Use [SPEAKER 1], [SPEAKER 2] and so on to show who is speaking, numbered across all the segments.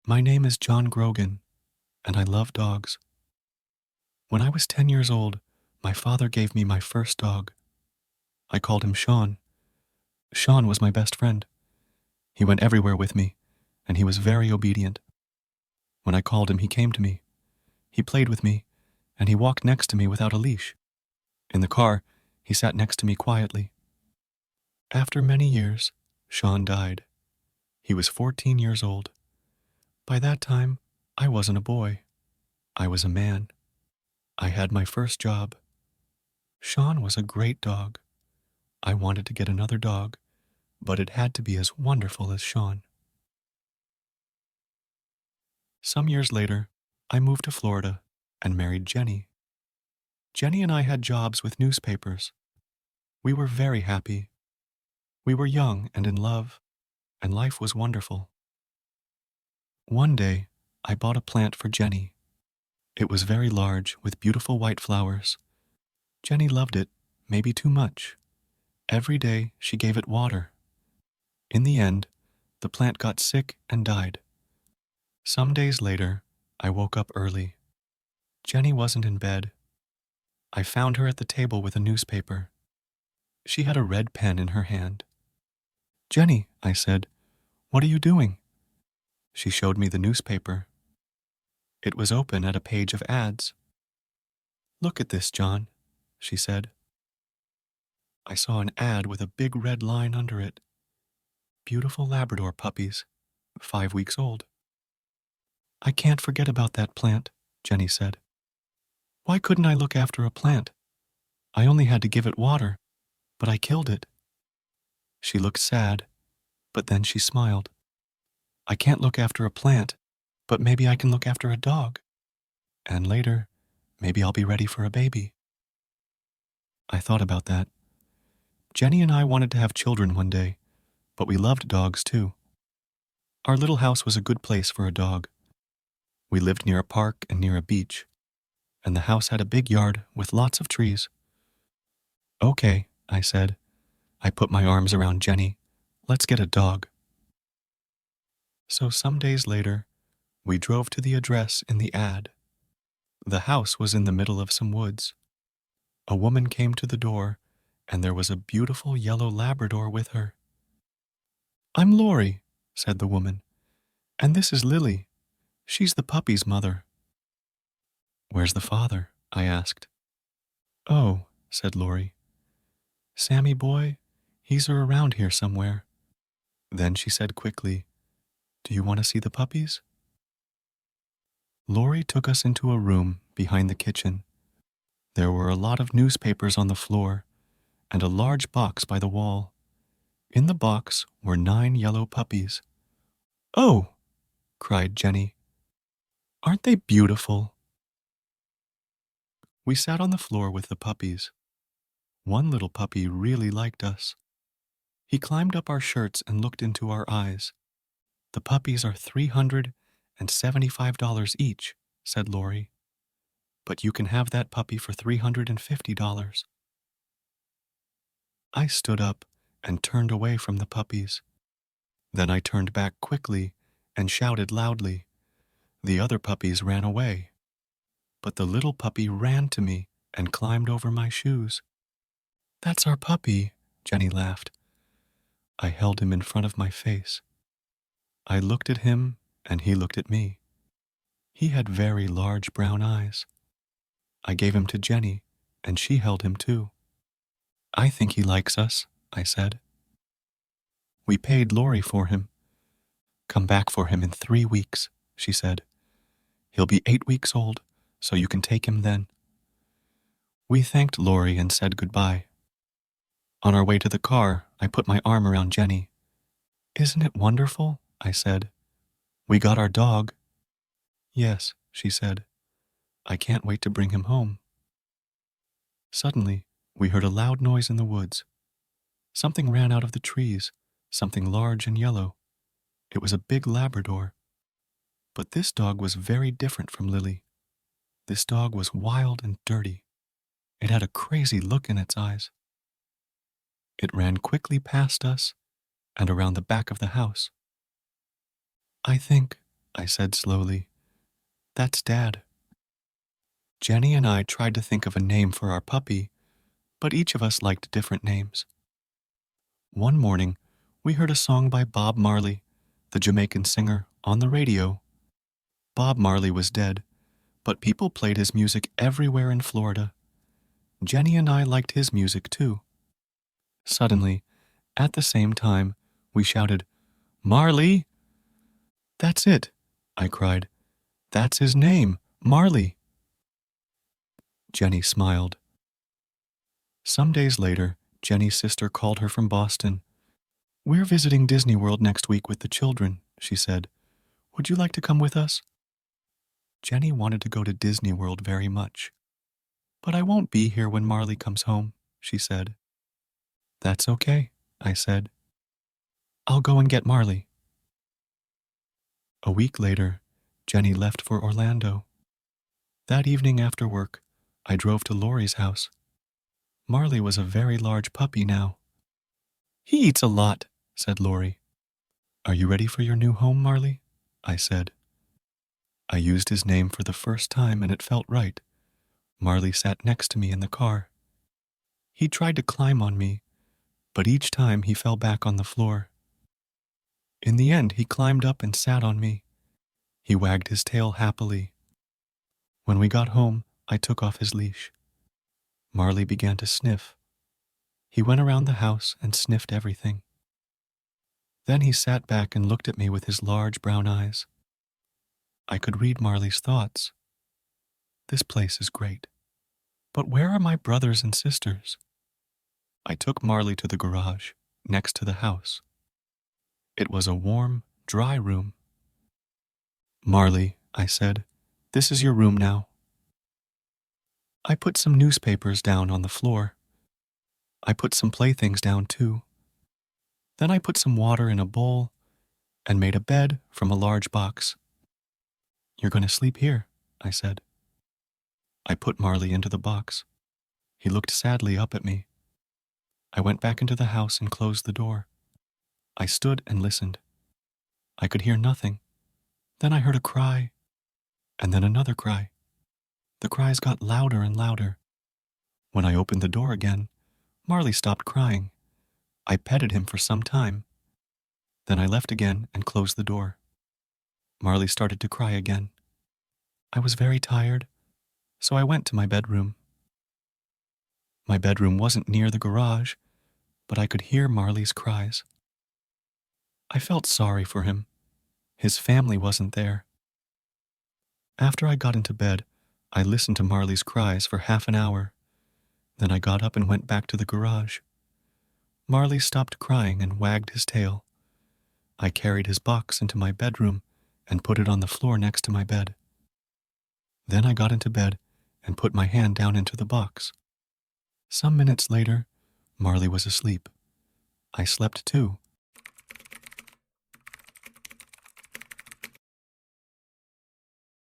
[SPEAKER 1] My name is John Grogan, and I love dogs. When I was 10 years old, my father gave me my first dog. I called him Shaun. Shaun was my best friend. He went everywhere with me, and he was very obedient. When I called him, he came to me. He played with me, and he walked next to me without a leash. In the car, he sat next to me quietly. After many years, Shaun died. He was 14 years old. By that time, I wasn't a boy. I was a man. I had my first job. Shaun was a great dog. I wanted to get another dog, but it had to be as wonderful as Shaun. Some years later, I moved to Florida and married Jenny. Jenny and I had jobs with newspapers. We were very happy. We were young and in love, and life was wonderful. One day, I bought a plant for Jenny. It was very large with beautiful white flowers. Jenny loved it, maybe too much. Every day, she gave it water. In the end, the plant got sick and died. Some days later, I woke up early. Jenny wasn't in bed. I found her at the table with a newspaper. She had a red pen in her hand. "Jenny," I said, "what are you doing?" She showed me the newspaper. It was open at a page of ads. "Look at this, John," she said. I saw an ad with a big red line under it. Beautiful Labrador puppies, 5 weeks old. "I can't forget about that plant," Jenny said. "Why couldn't I look after a plant? I only had to give it water, but I killed it." She looked sad, but then she smiled. "I can't look after a plant, but maybe I can look after a dog. And later, maybe I'll be ready for a baby." I thought about that. Jenny and I wanted to have children one day, but we loved dogs too. Our little house was a good place for a dog. We lived near a park and near a beach, and the house had a big yard with lots of trees. "Okay," I said. I put my arms around Jenny. "Let's get a dog." So some days later, we drove to the address in the ad. The house was in the middle of some woods. A woman came to the door, and there was a beautiful yellow Labrador with her. "I'm Laurie," said the woman, "and this is Lily. She's the puppy's mother." "Where's the father?" I asked. "Oh," said Laurie, "Sammy boy, he's around here somewhere." Then she said quickly, "Do you want to see the puppies?" Laurie took us into a room behind the kitchen. There were a lot of newspapers on the floor and a large box by the wall. In the box were 9 yellow puppies. "Oh!" cried Jenny. "Aren't they beautiful?" We sat on the floor with the puppies. One little puppy really liked us. He climbed up our shirts and looked into our eyes. "The puppies are $375 each," said Laurie. "But you can have that puppy for $350. I stood up and turned away from the puppies. Then I turned back quickly and shouted loudly. The other puppies ran away. But the little puppy ran to me and climbed over my shoes. "That's our puppy," Jenny laughed. I held him in front of my face. I looked at him and he looked at me. He had very large brown eyes. I gave him to Jenny and she held him too. "I think he likes us," I said. We paid Laurie for him. "Come back for him in 3 weeks," she said. "He'll be 8 weeks old, so you can take him then." We thanked Laurie and said goodbye. On our way to the car, I put my arm around Jenny. "Isn't it wonderful?" I said. "We got our dog." "Yes," she said. "I can't wait to bring him home." Suddenly, we heard a loud noise in the woods. Something ran out of the trees, something large and yellow. It was a big Labrador. But this dog was very different from Lily. This dog was wild and dirty. It had a crazy look in its eyes. It ran quickly past us and around the back of the house. I think I said slowly. That's Dad. Jenny and I tried to think of a name for our puppy, but each of us liked different names. One morning, we heard a song by Bob Marley, the Jamaican singer, on the radio. Bob Marley was dead, but people played his music everywhere in Florida. Jenny and I liked his music too. Suddenly, at the same time, we shouted, Marley! That's it, I cried. That's his name, Marley. Jenny smiled. Some days later, Jenny's sister called her from Boston. We're visiting Disney World next week with the children, she said. Would you like to come with us? Jenny wanted to go to Disney World very much. But I won't be here when Marley comes home, she said. That's okay, I said. I'll go and get Marley. A week later, Jenny left for Orlando. That evening after work, I drove to Laurie's house. Marley was a very large puppy now. He eats a lot, said Laurie. Are you ready for your new home, Marley? I said. I used his name for the first time and it felt right. Marley sat next to me in the car. He tried to climb on me, but each time he fell back on the floor. In the end, he climbed up and sat on me. He wagged his tail happily. When we got home, I took off his leash. Marley began to sniff. He went around the house and sniffed everything. Then he sat back and looked at me with his large brown eyes. I could read Marley's thoughts. This place is great. But where are my brothers and sisters? I took Marley to the garage, next to the house. It was a warm, dry room. Marley, I said, this is your room now. I put some newspapers down on the floor. I put some playthings down too. Then I put some water in a bowl and made a bed from a large box. You're going to sleep here, I said. I put Marley into the box. He looked sadly up at me. I went back into the house and closed the door. I stood and listened. I could hear nothing. Then I heard a cry, and then another cry. The cries got louder and louder. When I opened the door again, Marley stopped crying. I petted him for some time. Then I left again and closed the door. Marley started to cry again. I was very tired, so I went to my bedroom. My bedroom wasn't near the garage, but I could hear Marley's cries. I felt sorry for him. His family wasn't there. After I got into bed, I listened to Marley's cries for half an hour. Then I got up and went back to the garage. Marley stopped crying and wagged his tail. I carried his box into my bedroom and put it on the floor next to my bed. Then I got into bed and put my hand down into the box. Some minutes later, Marley was asleep. I slept too.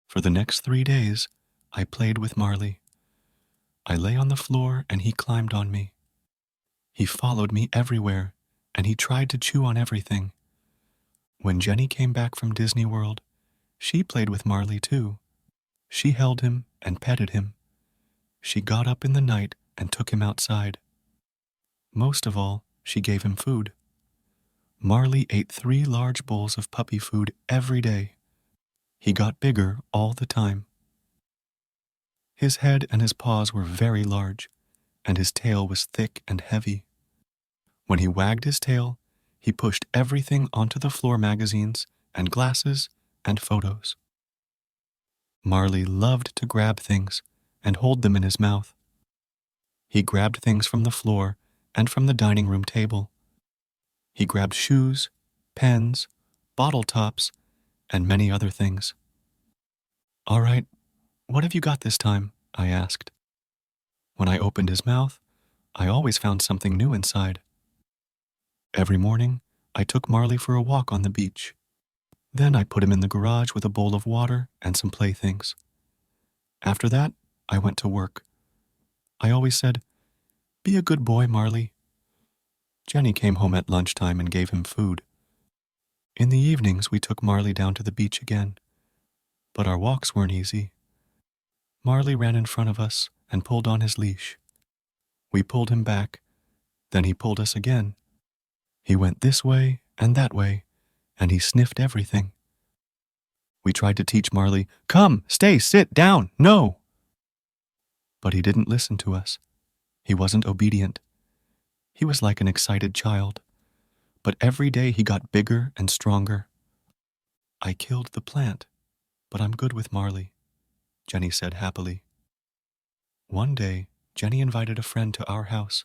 [SPEAKER 1] For the next 3 days, I played with Marley. I lay on the floor and he climbed on me. He followed me everywhere and he tried to chew on everything. When Jenny came back from Disney World, she played with Marley too. She held him and petted him. She got up in the night and took him outside. Most of all, she gave him food. Marley ate 3 large bowls of puppy food every day. He got bigger all the time. His head and his paws were very large, and his tail was thick and heavy. When he wagged his tail, he pushed everything onto the floor magazines and glasses and photos. Marley loved to grab things and hold them in his mouth. He grabbed things from the floor and from the dining room table. He grabbed shoes, pens, bottle tops, and many other things. All right, what have you got this time? I asked. When I opened his mouth, I always found something new inside. Every morning, I took Marley for a walk on the beach. Then I put him in the garage with a bowl of water and some playthings. After that, I went to work. I always said, "Be a good boy, Marley." Jenny came home at lunchtime and gave him food. In the evenings, we took Marley down to the beach again. But our walks weren't easy. Marley ran in front of us and pulled on his leash. We pulled him back, then he pulled us again. He went this way and that way, and he sniffed everything. We tried to teach Marley, "Come, stay, sit down, no!" But he didn't listen to us. He wasn't obedient. He was like an excited child. But every day he got bigger and stronger. "I killed the plant, but I'm good with Marley," Jenny said happily. One day, Jenny invited a friend to our house.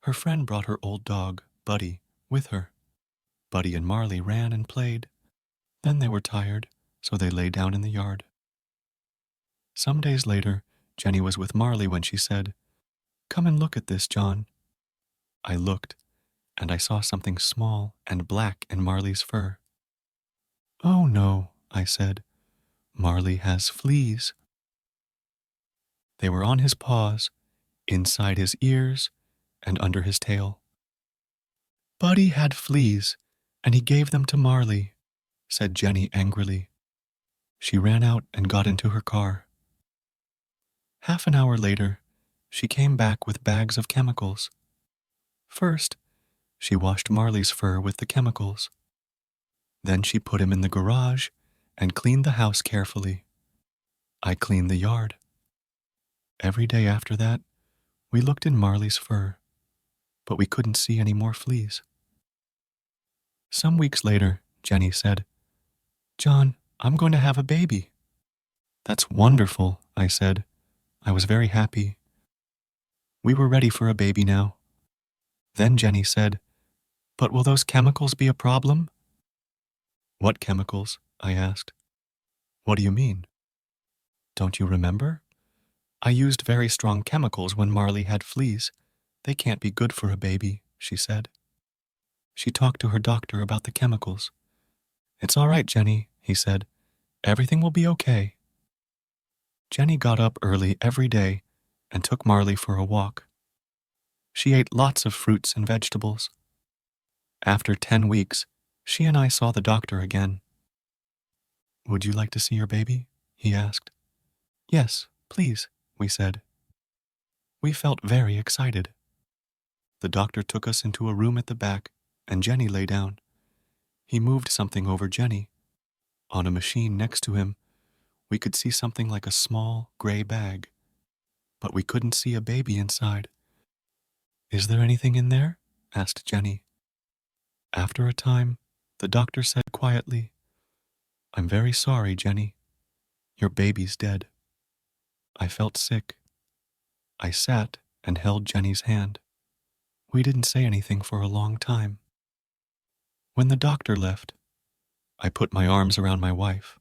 [SPEAKER 1] Her friend brought her old dog, Buddy, with her. Buddy and Marley ran and played. Then they were tired, so they lay down in the yard. Some days later, Jenny was with Marley when she said, "Come and look at this, John." I looked, and I saw something small and black in Marley's fur. "Oh no," I said. "Marley has fleas." They were on his paws, inside his ears, and under his tail. "Buddy had fleas, and he gave them to Marley," said Jenny angrily. She ran out and got into her car. Half an hour later, she came back with bags of chemicals. First, she washed Marley's fur with the chemicals. Then she put him in the garage and cleaned the house carefully. I cleaned the yard. Every day after that, we looked in Marley's fur, but we couldn't see any more fleas. Some weeks later, Jenny said, "John, I'm going to have a baby." "That's wonderful," I said. I was very happy. We were ready for a baby now. Then Jenny said, "But will those chemicals be a problem?" "What chemicals?" I asked. "What do you mean?" "Don't you remember? I used very strong chemicals when Marley had fleas. They can't be good for a baby," she said. She talked to her doctor about the chemicals. "It's all right, Jenny," he said. "Everything will be okay." Jenny got up early every day and took Marley for a walk. She ate lots of fruits and vegetables. After 10 weeks, she and I saw the doctor again. "Would you like to see your baby?" he asked. "Yes, please," we said. We felt very excited. The doctor took us into a room at the back, and Jenny lay down. He moved something over Jenny. On a machine next to him, we could see something like a small gray bag, but we couldn't see a baby inside. "Is there anything in there?" asked Jenny. After a time, the doctor said quietly, "I'm very sorry, Jenny. Your baby's dead." I felt sick. I sat and held Jenny's hand. We didn't say anything for a long time. When the doctor left, I put my arms around my wife.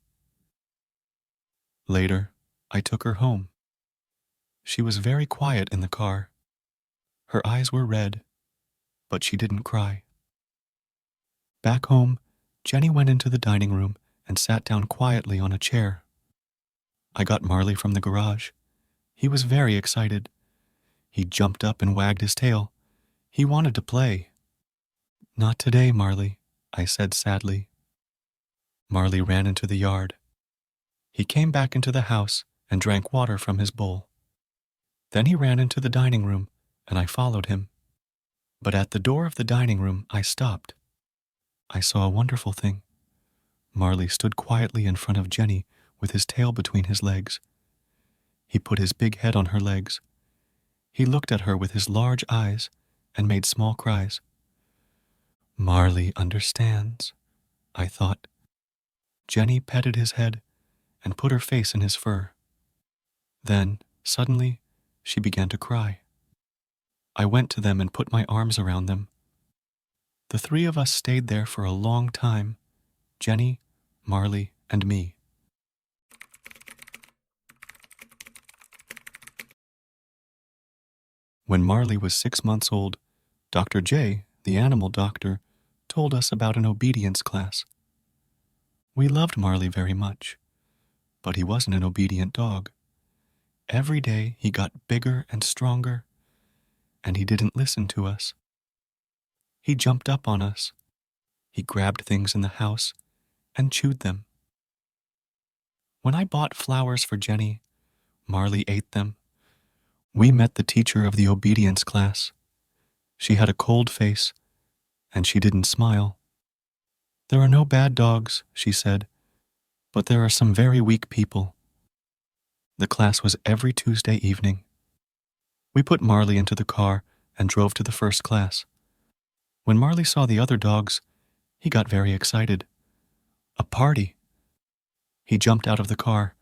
[SPEAKER 1] Later, I took her home. She was very quiet in the car. Her eyes were red, but she didn't cry. Back home, Jenny went into the dining room and sat down quietly on a chair. I got Marley from the garage. He was very excited. He jumped up and wagged his tail. He wanted to play. "Not today, Marley," I said sadly. Marley ran into the yard. He came back into the house and drank water from his bowl. Then he ran into the dining room, and I followed him. But at the door of the dining room, I stopped. I saw a wonderful thing. Marley stood quietly in front of Jenny with his tail between his legs. He put his big head on her legs. He looked at her with his large eyes and made small cries. "Marley understands," I thought. Jenny petted his head and put her face in his fur. Then, suddenly, she began to cry. I went to them and put my arms around them. The three of us stayed there for a long time, Jenny, Marley, and me. When Marley was 6 months old, Dr. J, the animal doctor, told us about an obedience class. We loved Marley very much, but he wasn't an obedient dog. Every day he got bigger and stronger, and he didn't listen to us. He jumped up on us. He grabbed things in the house and chewed them. When I bought flowers for Jenny, Marley ate them. We met the teacher of the obedience class. She had a cold face, and she didn't smile. There are no bad dogs, she said, but there are some very weak people. The class was every Tuesday evening. We put Marley into the car and drove to the first class. When Marley saw the other dogs, he got very excited. A party! He jumped out of the car.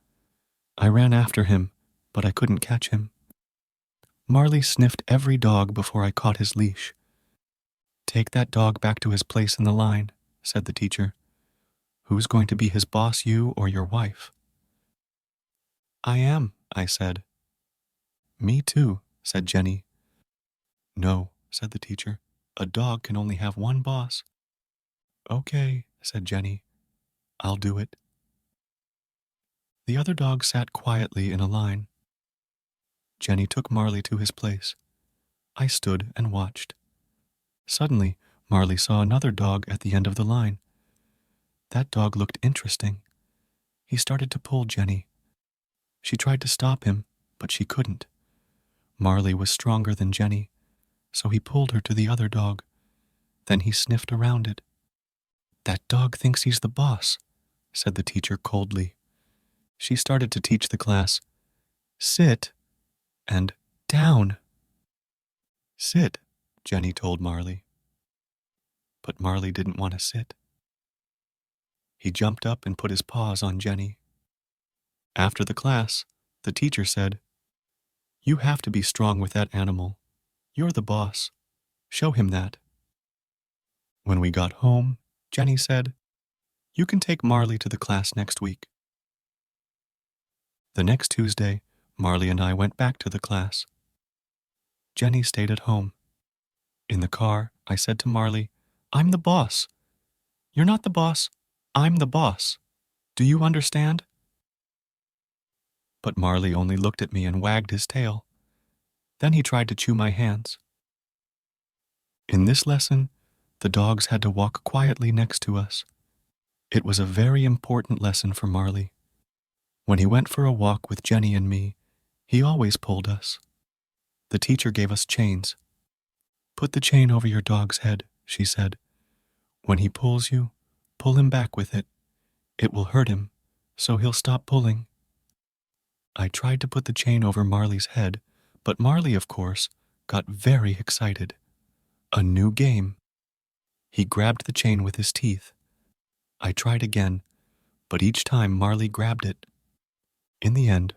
[SPEAKER 1] I ran after him, but I couldn't catch him. Marley sniffed every dog before I caught his leash. "Take that dog back to his place in the line," said the teacher. "Who's going to be his boss, you or your wife?" "I am," I said. "Me too," said Jenny. "No," said the teacher. "A dog can only have one boss." "Okay," said Jenny. "I'll do it." The other dogs sat quietly in a line. Jenny took Marley to his place. I stood and watched. Suddenly, Marley saw another dog at the end of the line. That dog looked interesting. He started to pull Jenny. She tried to stop him, but she couldn't. Marley was stronger than Jenny, so he pulled her to the other dog. Then he sniffed around it. "That dog thinks he's the boss," said the teacher coldly. She started to teach the class, "Sit," and "Down." "Sit," Jenny told Marley. But Marley didn't want to sit. He jumped up and put his paws on Jenny. After the class, the teacher said, "You have to be strong with that animal. You're the boss. Show him that." When we got home, Jenny said, "You can take Marley to the class next week." The next Tuesday, Marley and I went back to the class. Jenny stayed at home. In the car, I said to Marley, "I'm the boss." "You're not the boss. I'm the boss. Do you understand?" But Marley only looked at me and wagged his tail. Then he tried to chew my hands. In this lesson, the dogs had to walk quietly next to us. It was a very important lesson for Marley. When he went for a walk with Jenny and me, he always pulled us. The teacher gave us chains. "Put the chain over your dog's head," she said. "When he pulls you, pull him back with it. It will hurt him, so he'll stop pulling." I tried to put the chain over Marley's head, but Marley, of course, got very excited. A new game. He grabbed the chain with his teeth. I tried again, but each time Marley grabbed it. In the end,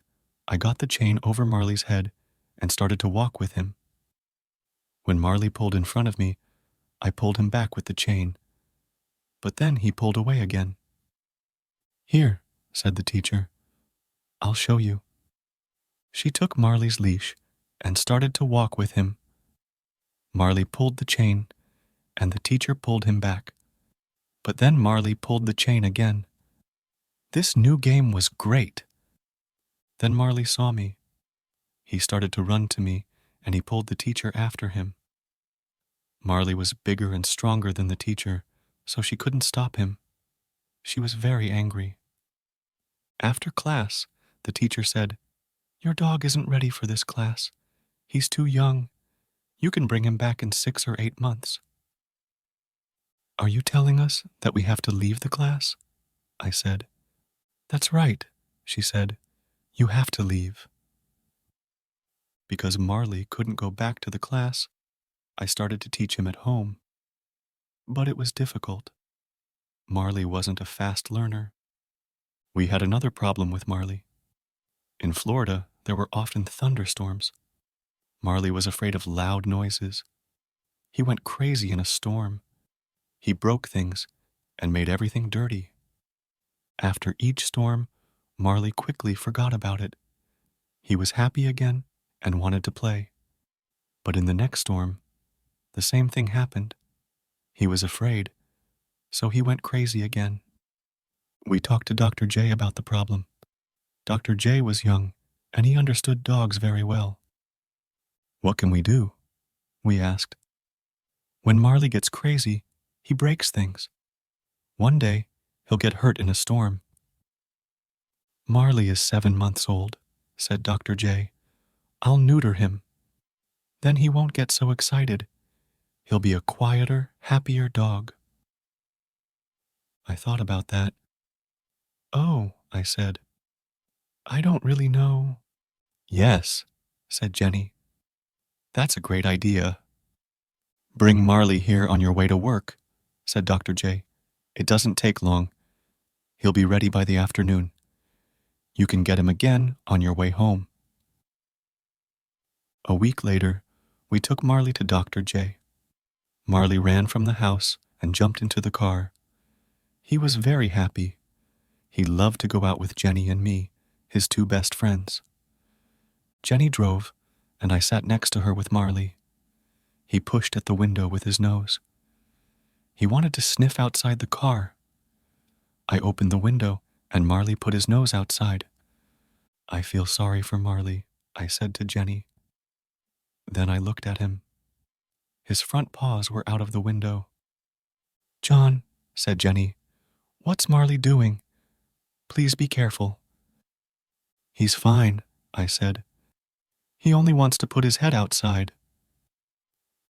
[SPEAKER 1] I got the chain over Marley's head and started to walk with him. When Marley pulled in front of me, I pulled him back with the chain. But then he pulled away again. "Here," said the teacher. "I'll show you." She took Marley's leash and started to walk with him. Marley pulled the chain, and the teacher pulled him back. But then Marley pulled the chain again. This new game was great. Then Marley saw me. He started to run to me, and he pulled the teacher after him. Marley was bigger and stronger than the teacher, so she couldn't stop him. She was very angry. After class, the teacher said, "Your dog isn't ready for this class. He's too young. You can bring him back in 6 or 8 months." "Are you telling us that we have to leave the class?" I said. "That's right," she said. "You have to leave." Because Marley couldn't go back to the class, I started to teach him at home. But it was difficult. Marley wasn't a fast learner. We had another problem with Marley. In Florida, there were often thunderstorms. Marley was afraid of loud noises. He went crazy in a storm. He broke things and made everything dirty. After each storm, Marley quickly forgot about it. He was happy again and wanted to play. But in the next storm, the same thing happened. He was afraid, so he went crazy again. We talked to Dr. J about the problem. Dr. J was young, and he understood dogs very well. "What can we do?" we asked. "When Marley gets crazy, he breaks things. One day, he'll get hurt in a storm." Marley is 7 months old, said Dr. J. I'll neuter him. Then he won't get so excited. He'll be a quieter, happier dog. I thought about that. Oh, I said, I don't really know. Yes, said Jenny. That's a great idea. Bring Marley here on your way to work, said Dr. J. It doesn't take long. He'll be ready by the afternoon. You can get him again on your way home. A week later, we took Marley to Dr. J. Marley ran from the house and jumped into the car. He was very happy. He loved to go out with Jenny and me, his two best friends. Jenny drove, and I sat next to her with Marley. He pushed at the window with his nose. He wanted to sniff outside the car. I opened the window, and Marley put his nose outside. I feel sorry for Marley, I said to Jenny. Then I looked at him. His front paws were out of the window. John, said Jenny, what's Marley doing? Please be careful. He's fine, I said. He only wants to put his head outside.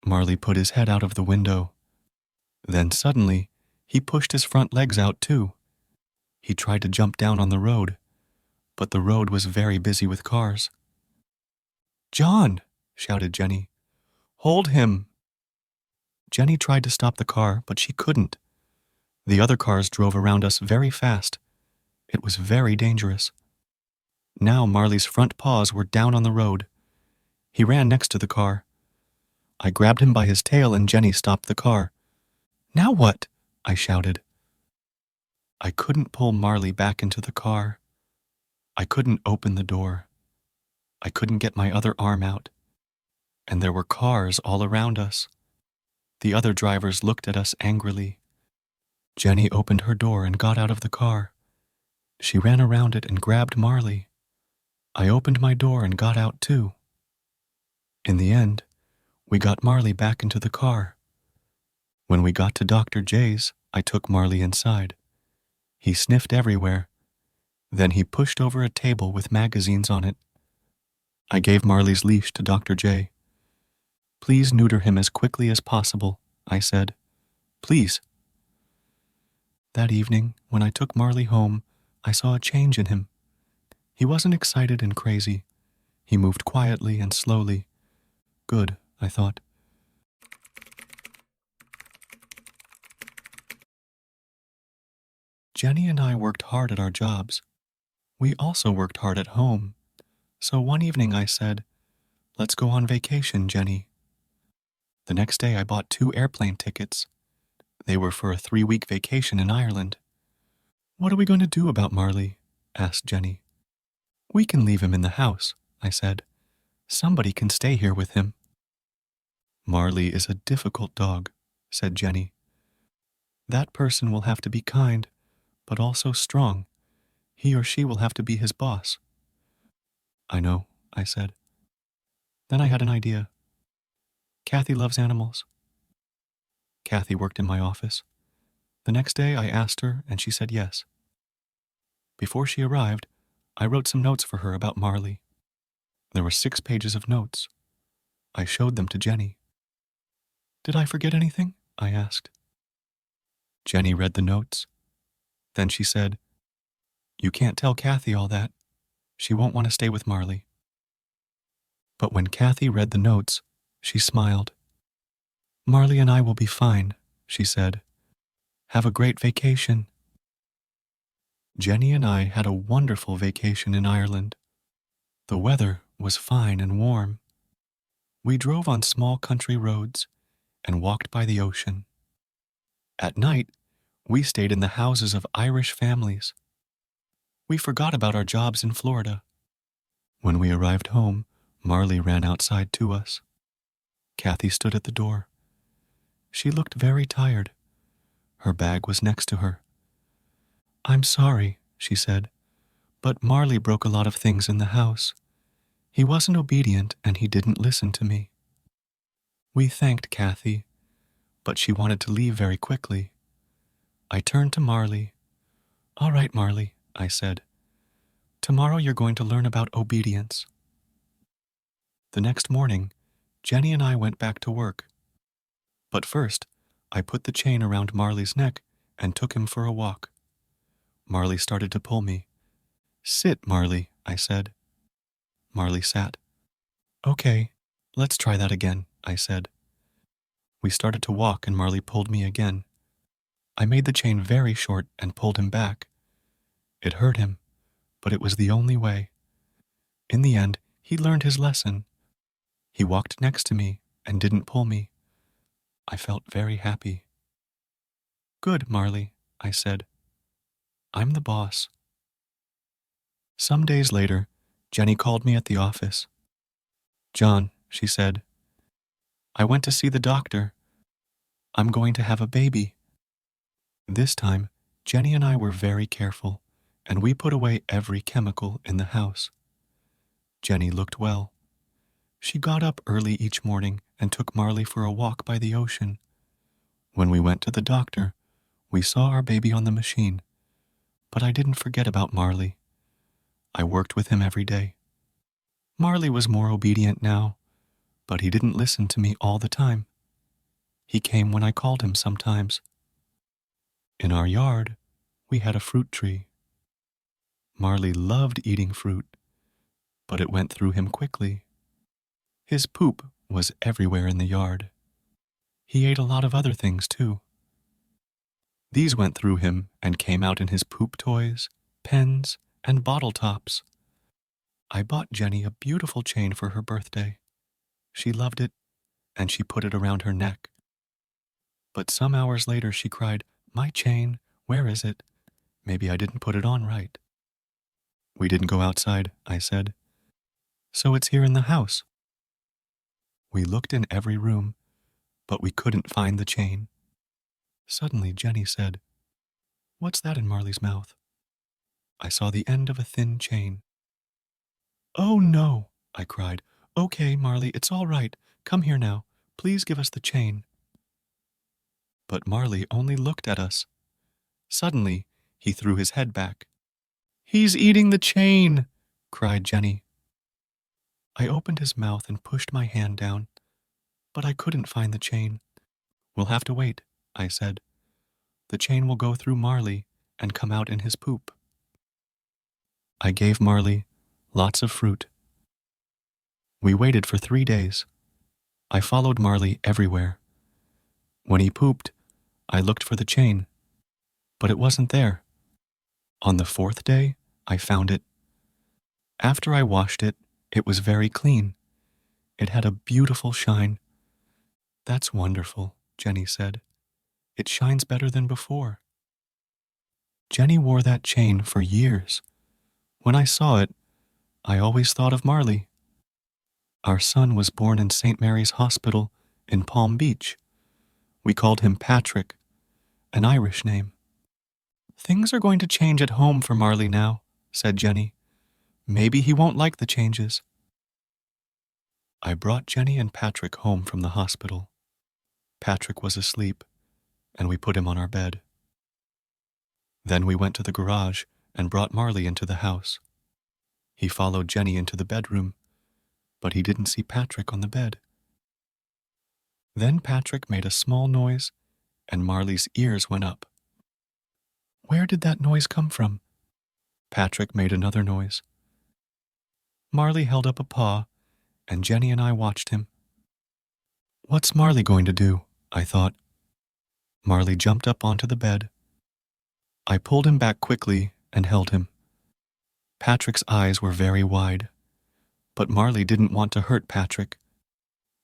[SPEAKER 1] Marley put his head out of the window. Then suddenly, he pushed his front legs out too. He tried to jump down on the road, but the road was very busy with cars. John, shouted Jenny, hold him. Jenny tried to stop the car, but she couldn't. The other cars drove around us very fast. It was very dangerous. Now Marley's front paws were down on the road. He ran next to the car. I grabbed him by his tail and Jenny stopped the car. Now what? I shouted. I couldn't pull Marley back into the car. I couldn't open the door. I couldn't get my other arm out. And there were cars all around us. The other drivers looked at us angrily. Jenny opened her door and got out of the car. She ran around it and grabbed Marley. I opened my door and got out too. In the end, we got Marley back into the car. When we got to Dr. J's, I took Marley inside. He sniffed everywhere. Then he pushed over a table with magazines on it. I gave Marley's leash to Dr. J. Please neuter him as quickly as possible, I said. Please. That evening, when I took Marley home, I saw a change in him. He wasn't excited and crazy. He moved quietly and slowly. Good, I thought. Jenny and I worked hard at our jobs. We also worked hard at home. So one evening I said, let's go on vacation, Jenny. The next day I bought 2 airplane tickets. They were for a 3-week vacation in Ireland. What are we going to do about Marley? Asked Jenny. We can leave him in the house, I said. Somebody can stay here with him. Marley is a difficult dog, said Jenny. That person will have to be kind, but also strong. He or she will have to be his boss. I know, I said. Then I had an idea. Kathy loves animals. Kathy worked in my office. The next day I asked her and she said yes. Before she arrived, I wrote some notes for her about Marley. There were 6 pages of notes. I showed them to Jenny. Did I forget anything? I asked. Jenny read the notes. Then she said, You can't tell Kathy all that. She won't want to stay with Marley. But when Kathy read the notes, she smiled. Marley and I will be fine, she said. Have a great vacation. Jenny and I had a wonderful vacation in Ireland. The weather was fine and warm. We drove on small country roads and walked by the ocean. At night, we stayed in the houses of Irish families. We forgot about our jobs in Florida. When we arrived home, Marley ran outside to us. Kathy stood at the door. She looked very tired. Her bag was next to her. I'm sorry, she said, but Marley broke a lot of things in the house. He wasn't obedient and he didn't listen to me. We thanked Kathy, but she wanted to leave very quickly. I turned to Marley. All right, Marley, I said. Tomorrow you're going to learn about obedience. The next morning, Jenny and I went back to work. But first, I put the chain around Marley's neck and took him for a walk. Marley started to pull me. "Sit, Marley," I said. Marley sat. "Okay, let's try that again," I said. We started to walk and Marley pulled me again. I made the chain very short and pulled him back. It hurt him, but it was the only way. In the end, he learned his lesson. He walked next to me and didn't pull me. I felt very happy. "Good, Marley," I said. "I'm the boss." Some days later, Jenny called me at the office. "John," she said, "I went to see the doctor. I'm going to have a baby." This time, Jenny and I were very careful, and we put away every chemical in the house. Jenny looked well. She got up early each morning and took Marley for a walk by the ocean. When we went to the doctor, we saw our baby on the machine, but I didn't forget about Marley. I worked with him every day. Marley was more obedient now, but he didn't listen to me all the time. He came when I called him sometimes. In our yard, we had a fruit tree. Marley loved eating fruit, but it went through him quickly. His poop was everywhere in the yard. He ate a lot of other things too. These went through him and came out in his poop toys, pens, and bottle tops. I bought Jenny a beautiful chain for her birthday. She loved it, and she put it around her neck. But some hours later she cried, "My chain, where is it? Maybe I didn't put it on right." "We didn't go outside," I said. "So it's here in the house." We looked in every room, but we couldn't find the chain. Suddenly Jenny said, "What's that in Marley's mouth?" I saw the end of a thin chain. "Oh no," I cried. "Okay, Marley, it's all right. Come here now. Please give us the chain." But Marley only looked at us. Suddenly, he threw his head back. "He's eating the chain," cried Jenny. I opened his mouth and pushed my hand down, but I couldn't find the chain. "We'll have to wait," I said. "The chain will go through Marley and come out in his poop." I gave Marley lots of fruit. We waited for 3 days. I followed Marley everywhere. When he pooped, I looked for the chain, but it wasn't there. On the 4th day, I found it. After I washed it, it was very clean. It had a beautiful shine. "That's wonderful," Jenny said. "It shines better than before." Jenny wore that chain for years. When I saw it, I always thought of Marley. Our son was born in St. Mary's Hospital in Palm Beach. We called him Patrick, an Irish name. "Things are going to change at home for Marley now," said Jenny. "Maybe he won't like the changes." I brought Jenny and Patrick home from the hospital. Patrick was asleep, and we put him on our bed. Then we went to the garage and brought Marley into the house. He followed Jenny into the bedroom, but he didn't see Patrick on the bed. Then Patrick made a small noise, and Marley's ears went up. "Where did that noise come from?" Patrick made another noise. Marley held up a paw, and Jenny and I watched him. "What's Marley going to do?" I thought. Marley jumped up onto the bed. I pulled him back quickly and held him. Patrick's eyes were very wide, but Marley didn't want to hurt Patrick.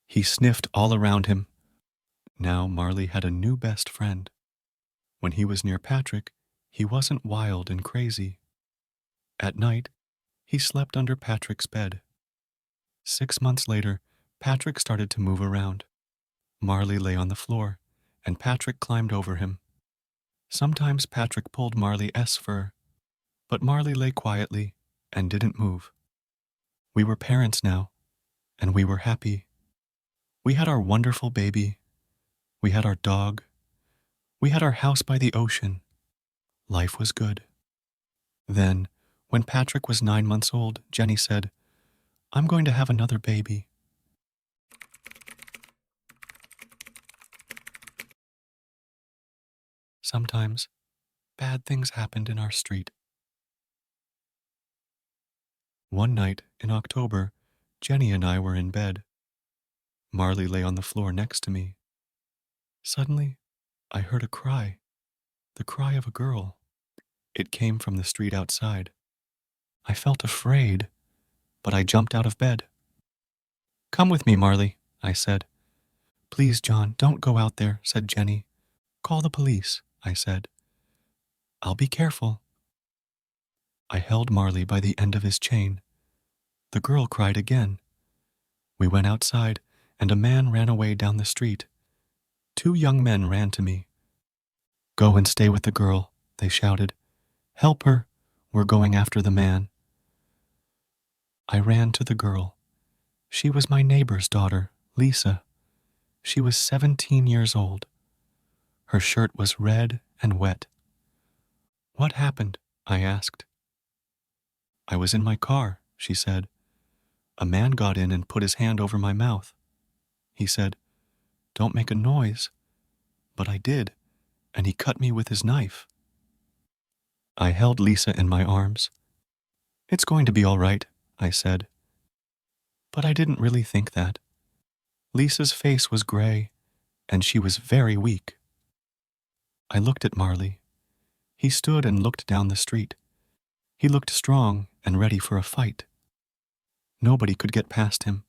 [SPEAKER 1] He sniffed all around him. Now Marley had a new best friend. When he was near Patrick, he wasn't wild and crazy. At night, he slept under Patrick's bed. 6 months later, Patrick started to move around. Marley lay on the floor, and Patrick climbed over him. Sometimes Patrick pulled Marley's fur, but Marley lay quietly and didn't move. We were parents now, and we were happy. We had our wonderful baby. We had our dog. We had our house by the ocean. Life was good. Then, When Patrick was 9 months old, Jenny said, "I'm going to have another baby." Sometimes, bad things happened in our street. One night in October, Jenny and I were in bed. Marley lay on the floor next to me. Suddenly, I heard a cry, the cry of a girl. It came from the street outside. I felt afraid, but I jumped out of bed. "Come with me, Marley," I said. "Please, John, don't go out there," said Jenny. "Call the police," I said. "I'll be careful." I held Marley by the end of his chain. The girl cried again. We went outside, and a man ran away down the street. 2 young men ran to me. "Go and stay with the girl," they shouted. "Help her. We're going after the man." I ran to the girl. She was my neighbor's daughter, Lisa. She was 17 years old. Her shirt was red and wet. "What happened?" I asked. "I was in my car," she said. "A man got in and put his hand over my mouth. He said, 'Don't make a noise.' But I did, and he cut me with his knife." I held Lisa in my arms. "It's going to be all right," I said. But I didn't really think that. Lisa's face was gray, and she was very weak. I looked at Marley. He stood and looked down the street. He looked strong and ready for a fight. Nobody could get past him.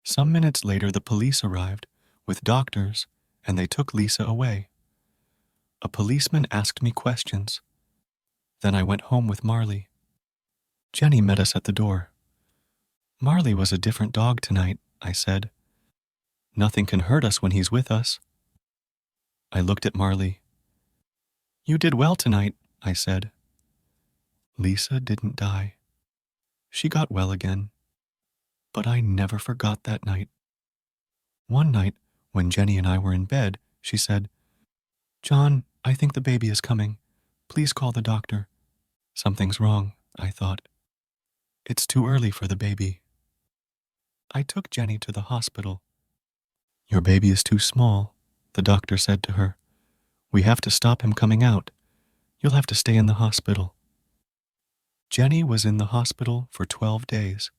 [SPEAKER 1] Some minutes later, the police arrived with doctors, and they took Lisa away. A policeman asked me questions. Then I went home with Marley. Jenny met us at the door. "Marley was a different dog tonight," I said. "Nothing can hurt us when he's with us." I looked at Marley. "You did well tonight," I said. Lisa didn't die. She got well again. But I never forgot that night. One night, when Jenny and I were in bed, she said, "John, I think the baby is coming. Please call the doctor." Something's wrong, I thought. It's too early for the baby. I took Jenny to the hospital. "Your baby is too small," the doctor said to her. "We have to stop him coming out. You'll have to stay in the hospital." Jenny was in the hospital for 12 days.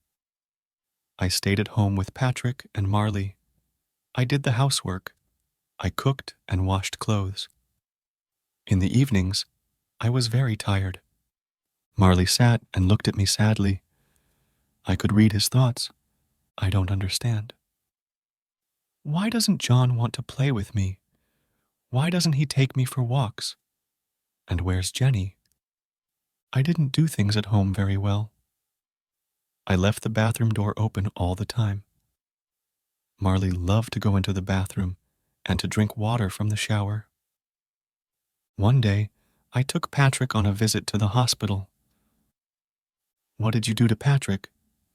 [SPEAKER 1] I stayed at home with Patrick and Marley. I did the housework. I cooked and washed clothes. In the evenings, I was very tired. Marley sat and looked at me sadly. I could read his thoughts. "I don't understand. Why doesn't John want to play with me? Why doesn't he take me for walks? And where's Jenny?" I didn't do things at home very well. I left the bathroom door open all the time. Marley loved to go into the bathroom and to drink water from the shower. One day, I took Patrick on a visit to the hospital. "What did you do to Patrick?"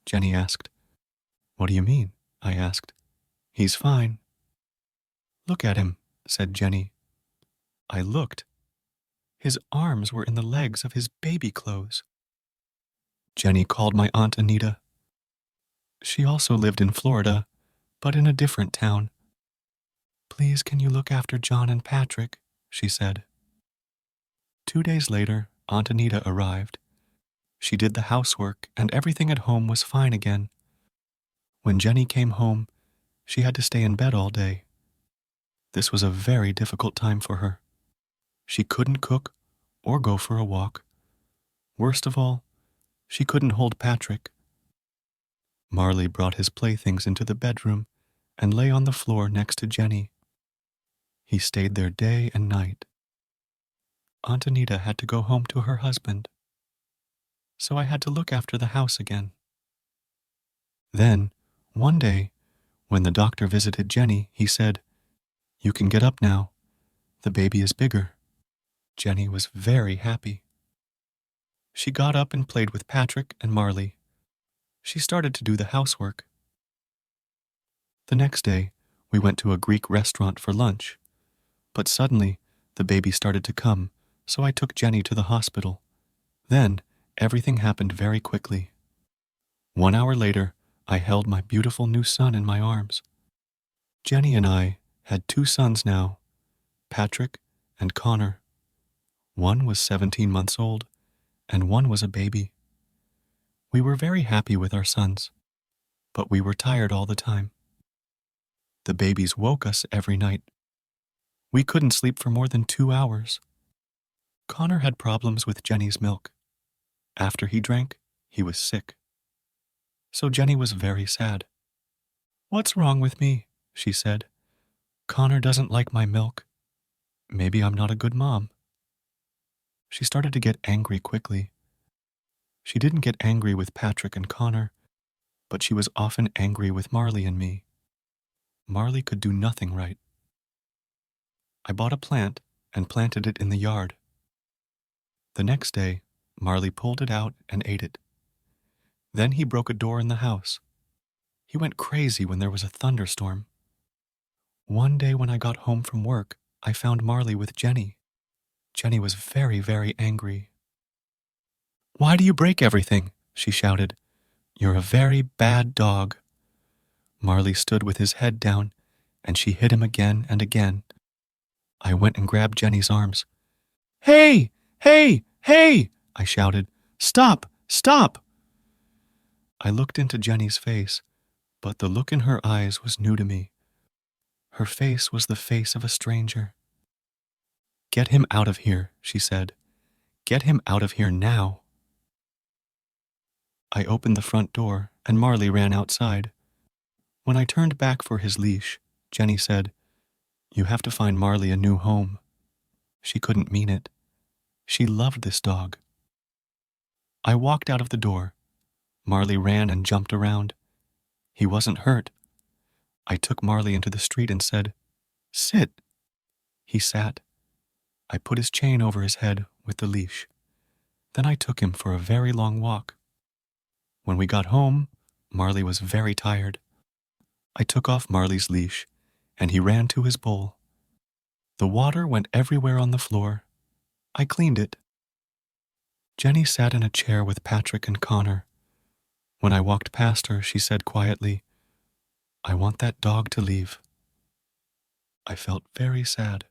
[SPEAKER 1] Jenny asked. "What do you mean?" I asked. "He's fine." "Look at him," said Jenny. I looked. His arms were in the legs of his baby clothes. Jenny called my Aunt Anita. She also lived in Florida, but in a different town. "Please, can you look after John and Patrick?" she said. 2 days later, Aunt Anita arrived. She did the housework, and everything at home was fine again. When Jenny came home, she had to stay in bed all day. This was a very difficult time for her. She couldn't cook or go for a walk. Worst of all, she couldn't hold Patrick. Marley brought his playthings into the bedroom and lay on the floor next to Jenny. He stayed there day and night. Aunt Anita had to go home to her husband, so I had to look after the house again. Then, one day, when the doctor visited Jenny, he said, "You can get up now. The baby is bigger." Jenny was very happy. She got up and played with Patrick and Marley. She started to do the housework. The next day, we went to a Greek restaurant for lunch. But suddenly, the baby started to come, so I took Jenny to the hospital. Then, Everything happened very quickly. 1 hour later, I held my beautiful new son in my arms. Jenny and I had 2 sons now, Patrick and Connor. One was 17 months old, and one was a baby. We were very happy with our sons, but we were tired all the time. The babies woke us every night. We couldn't sleep for more than 2 hours. Connor had problems with Jenny's milk. After he drank, he was sick. So Jenny was very sad. "What's wrong with me?" she said. "Connor doesn't like my milk. Maybe I'm not a good mom." She started to get angry quickly. She didn't get angry with Patrick and Connor, but she was often angry with Marley and me. Marley could do nothing right. I bought a plant and planted it in the yard. The next day, Marley pulled it out and ate it. Then he broke a door in the house. He went crazy when there was a thunderstorm. One day when I got home from work, I found Marley with Jenny. Jenny was very, very angry. "Why do you break everything?" she shouted. "You're a very bad dog." Marley stood with his head down, and she hit him again and again. I went and grabbed Jenny's arms. "Hey! Hey! Hey!" I shouted. "Stop! Stop!" I looked into Jenny's face, but the look in her eyes was new to me. Her face was the face of a stranger. "Get him out of here," she said. "Get him out of here now." I opened the front door, and Marley ran outside. When I turned back for his leash, Jenny said, "You have to find Marley a new home." She couldn't mean it. She loved this dog. I walked out of the door. Marley ran and jumped around. He wasn't hurt. I took Marley into the street and said, "Sit." He sat. I put his chain over his head with the leash. Then I took him for a very long walk. When we got home, Marley was very tired. I took off Marley's leash, and he ran to his bowl. The water went everywhere on the floor. I cleaned it. Jenny sat in a chair with Patrick and Connor. When I walked past her, she said quietly, "I want that dog to leave." I felt very sad.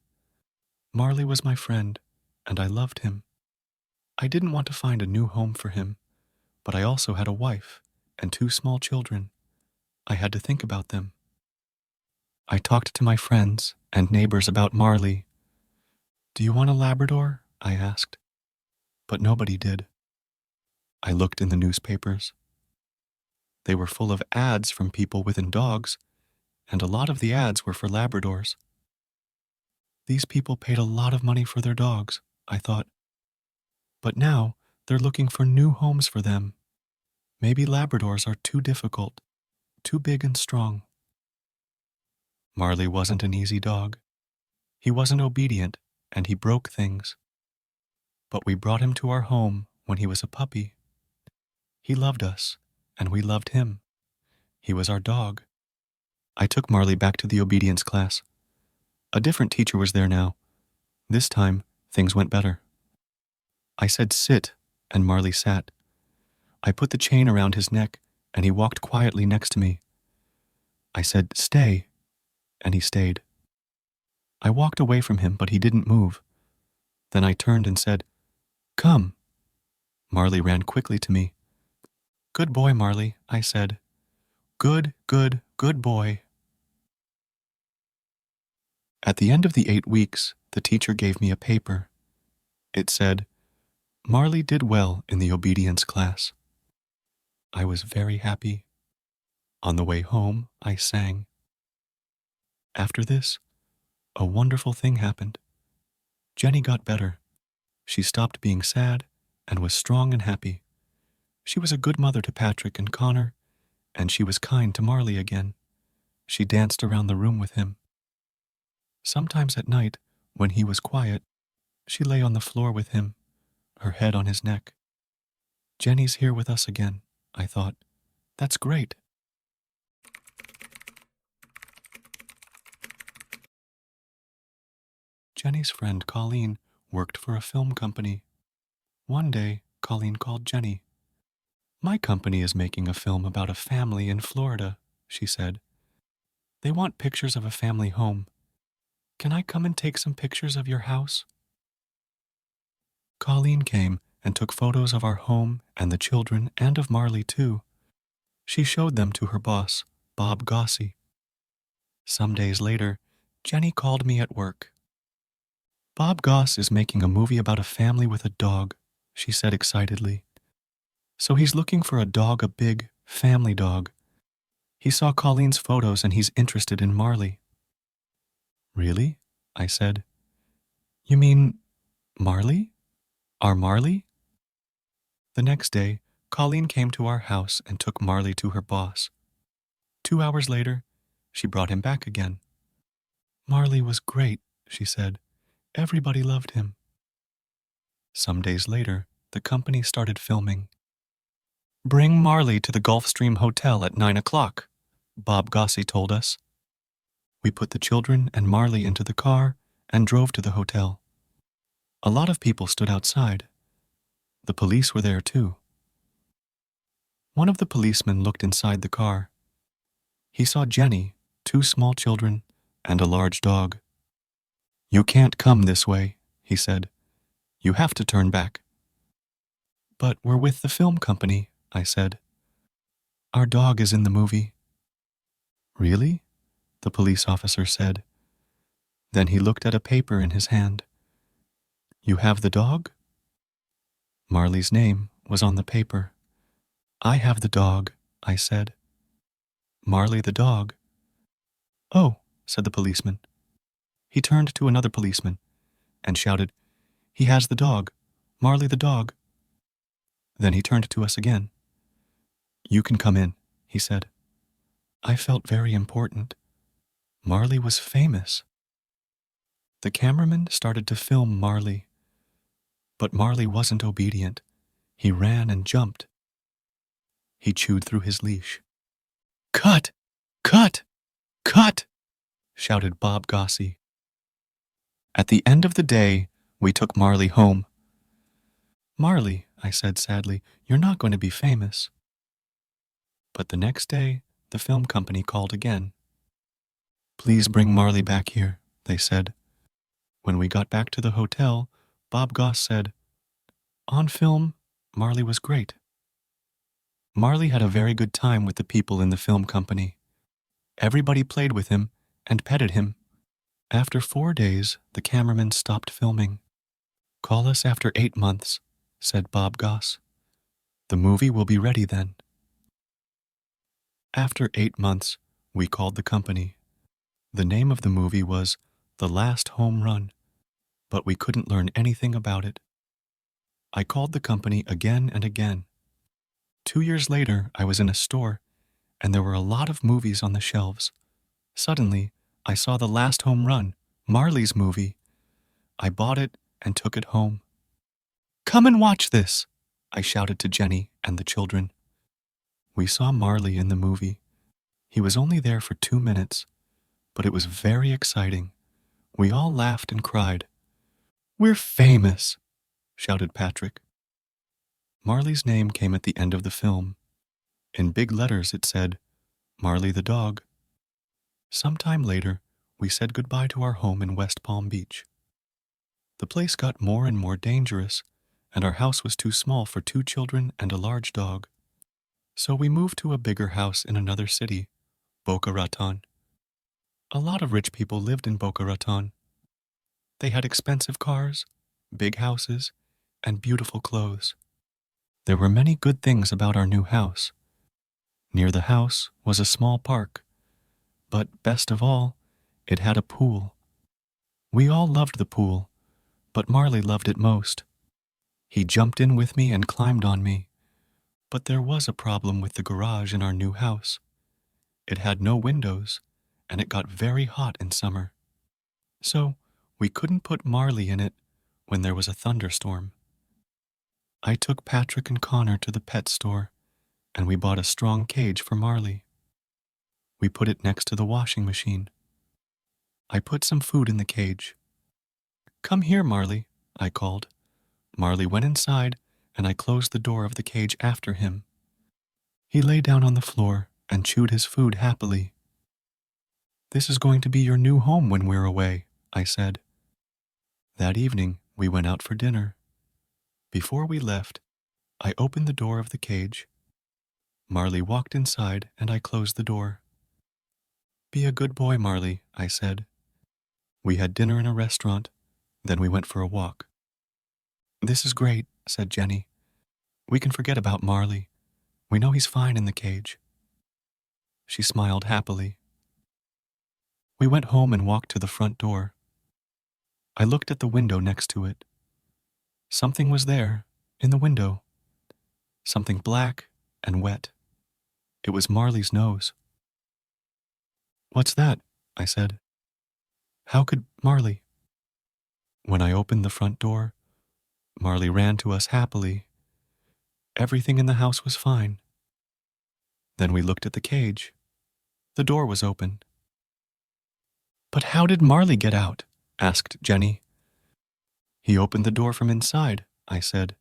[SPEAKER 1] Marley was my friend, and I loved him. I didn't want to find a new home for him, but I also had a wife and 2 small children. I had to think about them. I talked to my friends and neighbors about Marley. "Do you want a Labrador?" I asked. But nobody did. I looked in the newspapers. They were full of ads from people with dogs, and a lot of the ads were for Labradors. These people paid a lot of money for their dogs, I thought. But now they're looking for new homes for them. Maybe Labradors are too difficult, too big and strong. Marley wasn't an easy dog. He wasn't obedient, and he broke things. But we brought him to our home when he was a puppy. He loved us, and we loved him. He was our dog. I took Marley back to the obedience class. A different teacher was there now. This time, things went better. I said, "Sit," and Marley sat. I put the chain around his neck, and he walked quietly next to me. I said, "Stay," and he stayed. I walked away from him, but he didn't move. Then I turned and said, "Come." Marley ran quickly to me. "Good boy, Marley," I said. "Good, good, good boy." At the end of the 8 weeks, the teacher gave me a paper. It said, "Marley did well in the obedience class." I was very happy. On the way home, I sang. After this, a wonderful thing happened. Jenny got better. She stopped being sad and was strong and happy. She was a good mother to Patrick and Connor, and she was kind to Marley again. She danced around the room with him. Sometimes at night, when he was quiet, she lay on the floor with him, her head on his neck. "Jenny's here with us again," I thought. "That's great." Jenny's friend Colleen worked for a film company. One day, Colleen called Jenny. My company is making a film about a family in Florida, she said. They want pictures of a family home. Can I come and take some pictures of your house? Colleen came and took photos of our home and the children and of Marley too. She showed them to her boss, Bob Gossey. Some days later, Jenny called me at work. Bob Goss is making a movie about a family with a dog, she said excitedly. So he's looking for a big family dog. He saw Colleen's photos and he's interested in Marley. Really? I said. You mean Marley? Our Marley? The next day, Colleen came to our house and took Marley to her boss. 2 hours later, she brought him back again. Marley was great, she said. Everybody loved him. Some days later, the company started filming. Bring Marley to the Gulfstream Hotel at 9 o'clock, Bob Gossey told us. We put the children and Marley into the car and drove to the hotel. A lot of people stood outside. The police were there too. One of the policemen looked inside the car. He saw Jenny, 2 small children, and a large dog. You can't come this way, he said. You have to turn back. But we're with the film company, I said. Our dog is in the movie. Really? The police officer said. Then he looked at a paper in his hand. You have the dog? Marley's name was on the paper. I have the dog, I said. Marley the dog. Oh, said the policeman. He turned to another policeman and shouted, He has the dog, Marley the dog. Then he turned to us again. You can come in, he said. I felt very important. Marley was famous. The cameraman started to film Marley. But Marley wasn't obedient. He ran and jumped. He chewed through his leash. Cut! Cut! Cut! Shouted Bob Gossey. At the end of the day, we took Marley home. Marley, I said sadly, you're not going to be famous. But the next day, the film company called again. Please bring Marley back here, they said. When we got back to the hotel, Bob Goss said, On film, Marley was great. Marley had a very good time with the people in the film company. Everybody played with him and petted him. After 4 days, the cameraman stopped filming. Call us after 8 months, said Bob Goss. The movie will be ready then. After 8 months, we called the company. The name of the movie was The Last Home Run, but we couldn't learn anything about it. I called the company again and again. 2 years later, I was in a store, and there were a lot of movies on the shelves. Suddenly, I saw The Last Home Run, Marley's movie. I bought it and took it home. Come and watch this, I shouted to Jenny and the children. We saw Marley in the movie. He was only there for 2 minutes, but it was very exciting. We all laughed and cried. We're famous, shouted Patrick. Marley's name came at the end of the film. In big letters it said, Marley the dog. Sometime later, we said goodbye to our home in West Palm Beach. The place got more and more dangerous, and our house was too small for 2 children and a large dog. So we moved to a bigger house in another city, Boca Raton. A lot of rich people lived in Boca Raton. They had expensive cars, big houses, and beautiful clothes. There were many good things about our new house. Near the house was a small park, but best of all, it had a pool. We all loved the pool, but Marley loved it most. He jumped in with me and climbed on me. But there was a problem with the garage in our new house. It had no windows, and it got very hot in summer. So we couldn't put Marley in it when there was a thunderstorm. I took Patrick and Connor to the pet store, and we bought a strong cage for Marley. We put it next to the washing machine. I put some food in the cage. Come here, Marley, I called. Marley went inside and I closed the door of the cage after him. He lay down on the floor and chewed his food happily. "This is going to be your new home when we're away," I said. That evening, we went out for dinner. Before we left, I opened the door of the cage. Marley walked inside and I closed the door. "Be a good boy, Marley," I said. We had dinner in a restaurant, then we went for a walk. "This is great," said Jenny. "We can forget about Marley. We know he's fine in the cage." She smiled happily. We went home and walked to the front door. I looked at the window next to it. Something was there, in the window. Something black and wet. It was Marley's nose. "What's that?" I said. "How could Marley?" When I opened the front door, Marley ran to us happily. Everything in the house was fine. Then we looked at the cage. The door was open. "But how did Marley get out?" asked Jenny. "He opened the door from inside," I said.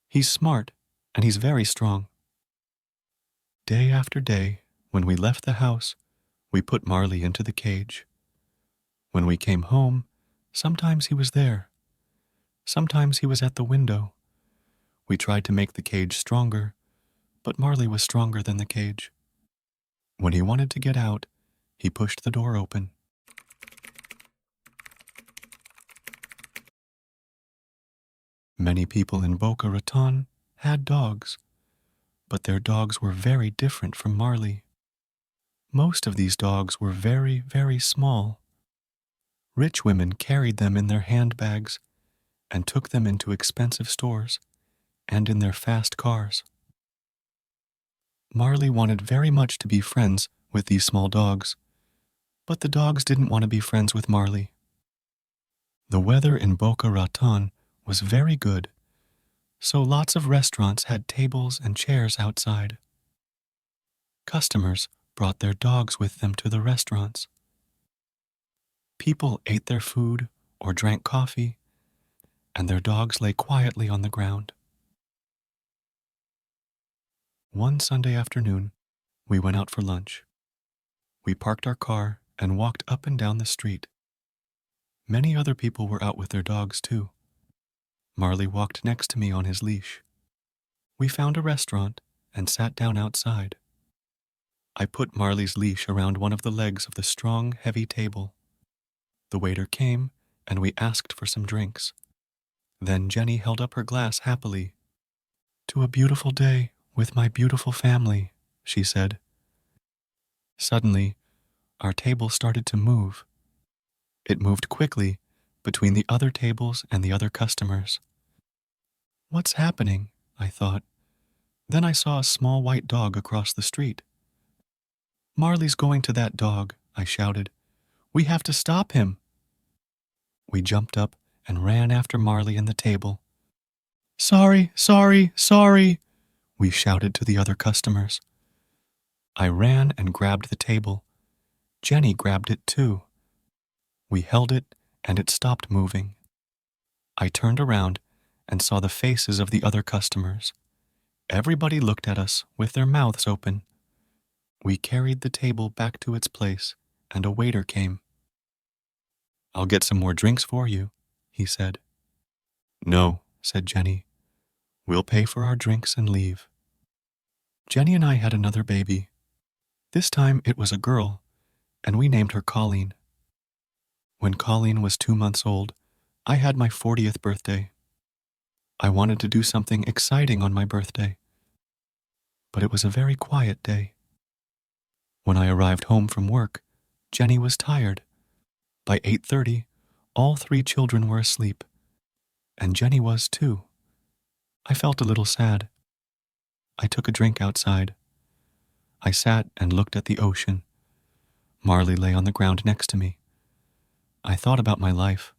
[SPEAKER 1] "He's smart, and he's very strong." Day after day, when we left the house, we put Marley into the cage. When we came home, sometimes he was there. Sometimes he was at the window. We tried to make the cage stronger, but Marley was stronger than the cage. When he wanted to get out, he pushed the door open. Many people in Boca Raton had dogs, but their dogs were very different from Marley. Most of these dogs were very, very small. Rich women carried them in their handbags and took them into expensive stores and in their fast cars. Marley wanted very much to be friends with these small dogs, but the dogs didn't want to be friends with Marley. The weather in Boca Raton was very good, so lots of restaurants had tables and chairs outside. Customers brought their dogs with them to the restaurants. People ate their food or drank coffee, and their dogs lay quietly on the ground. One Sunday afternoon, we went out for lunch. We parked our car and walked up and down the street. Many other people were out with their dogs, too. Marley walked next to me on his leash. We found a restaurant and sat down outside. I put Marley's leash around one of the legs of the strong, heavy table. The waiter came, and we asked for some drinks. Then Jenny held up her glass happily. "To a beautiful day with my beautiful family," she said. Suddenly, our table started to move. It moved quickly between the other tables and the other customers. "What's happening?" I thought. Then I saw a small white dog across the street. "Marley's going to that dog," I shouted. "We have to stop him." We jumped up and ran after Marley and the table. "Sorry, sorry, sorry," we shouted to the other customers. I ran and grabbed the table. Jenny grabbed it too. We held it, and it stopped moving. I turned around and saw the faces of the other customers. Everybody looked at us with their mouths open. We carried the table back to its place, and a waiter came. "I'll get some more drinks for you," he said. "No," said Jenny. "We'll pay for our drinks and leave." Jenny and I had another baby. This time it was a girl, and we named her Colleen. When Colleen was 2 months old, I had my 40th birthday. I wanted to do something exciting on my birthday, but it was a very quiet day. When I arrived home from work, Jenny was tired. By 8:30, all 3 children were asleep, and Jenny was too. I felt a little sad. I took a drink outside. I sat and looked at the ocean. Marley lay on the ground next to me. I thought about my life.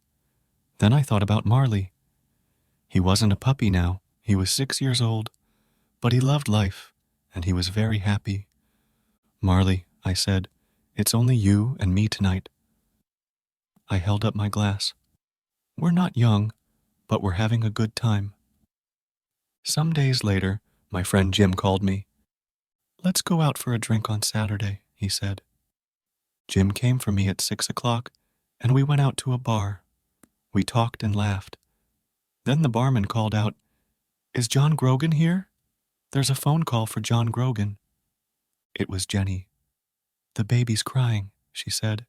[SPEAKER 1] Then I thought about Marley. He wasn't a puppy now. He was 6 years old, but he loved life, and he was very happy. "Marley," I said, "it's only you and me tonight." I held up my glass. "We're not young, but we're having a good time." Some days later, my friend Jim called me. "Let's go out for a drink on Saturday," he said. Jim came for me at 6 o'clock, and we went out to a bar. We talked and laughed. Then the barman called out, "Is John Grogan here? There's a phone call for John Grogan." It was Jenny. "The baby's crying," she said.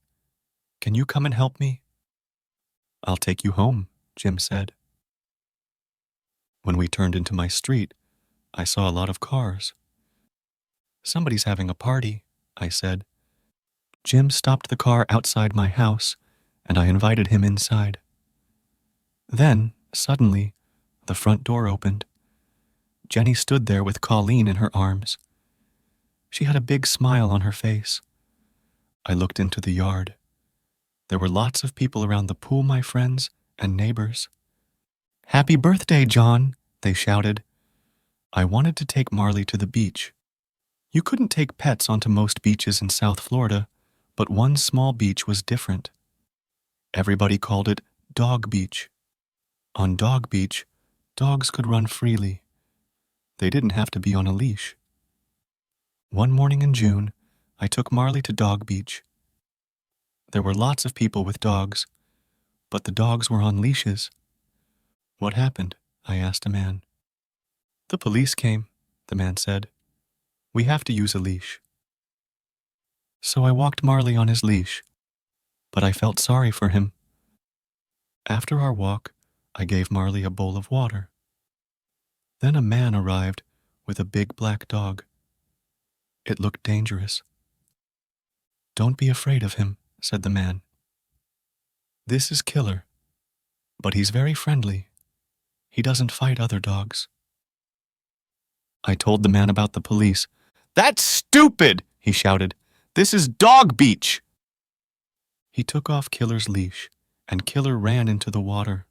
[SPEAKER 1] "Can you come and help me?" "I'll take you home," Jim said. When we turned into my street, I saw a lot of cars. "Somebody's having a party," I said. Jim stopped the car outside my house, and I invited him inside. Then, suddenly, the front door opened. Jenny stood there with Colleen in her arms. She had a big smile on her face. I looked into the yard. There were lots of people around the pool, my friends and neighbors. "Happy birthday, John," they shouted. I wanted to take Marley to the beach. You couldn't take pets onto most beaches in South Florida, but one small beach was different. Everybody called it Dog Beach. On Dog Beach, dogs could run freely. They didn't have to be on a leash. One morning in June, I took Marley to Dog Beach. There were lots of people with dogs, but the dogs were on leashes. "What happened?" I asked a man. "The police came," the man said. "We have to use a leash." So I walked Marley on his leash, but I felt sorry for him. After our walk, I gave Marley a bowl of water. Then a man arrived with a big black dog. It looked dangerous. "Don't be afraid of him," said the man. "This is Killer, but he's very friendly. He doesn't fight other dogs." I told the man about the police. "That's stupid," he shouted. "This is Dog Beach." He took off Killer's leash, and Killer ran into the water.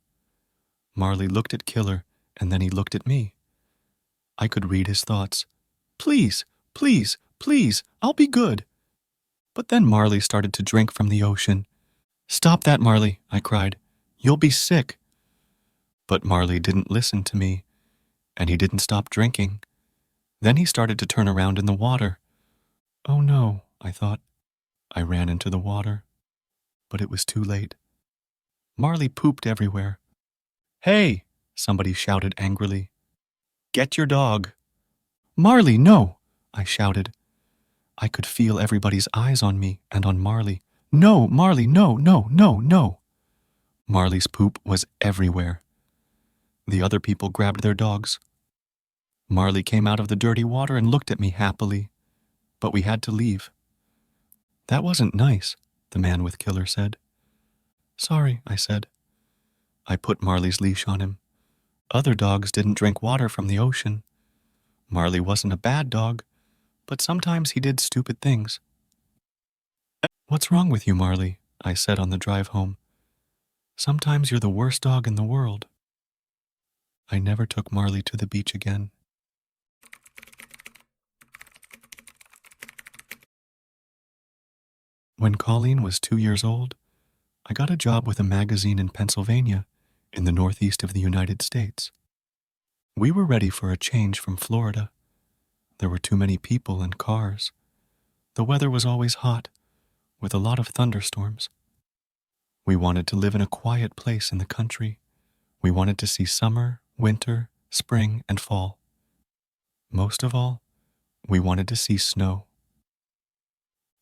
[SPEAKER 1] Marley looked at Killer, and then he looked at me. I could read his thoughts. "Please, please, please, I'll be good." But then Marley started to drink from the ocean. "Stop that, Marley," I cried. "You'll be sick." But Marley didn't listen to me, and he didn't stop drinking. Then he started to turn around in the water. "Oh no," I thought. I ran into the water, but it was too late. Marley pooped everywhere. "Hey!" somebody shouted angrily. "Get your dog." "Marley, no!" I shouted. I could feel everybody's eyes on me and on Marley. "No, Marley, no, no, no, no." Marley's poop was everywhere. The other people grabbed their dogs. Marley came out of the dirty water and looked at me happily, but we had to leave. "That wasn't nice," the man with Killer said. "Sorry," I said. I put Marley's leash on him. Other dogs didn't drink water from the ocean. Marley wasn't a bad dog, but sometimes he did stupid things. "What's wrong with you, Marley?" I said on the drive home. "Sometimes you're the worst dog in the world." I never took Marley to the beach again. When Colleen was 2 years old, I got a job with a magazine in Pennsylvania, in the northeast of the United States. We were ready for a change from Florida. There were too many people and cars. The weather was always hot, with a lot of thunderstorms. We wanted to live in a quiet place in the country. We wanted to see summer, winter, spring, and fall. Most of all, we wanted to see snow.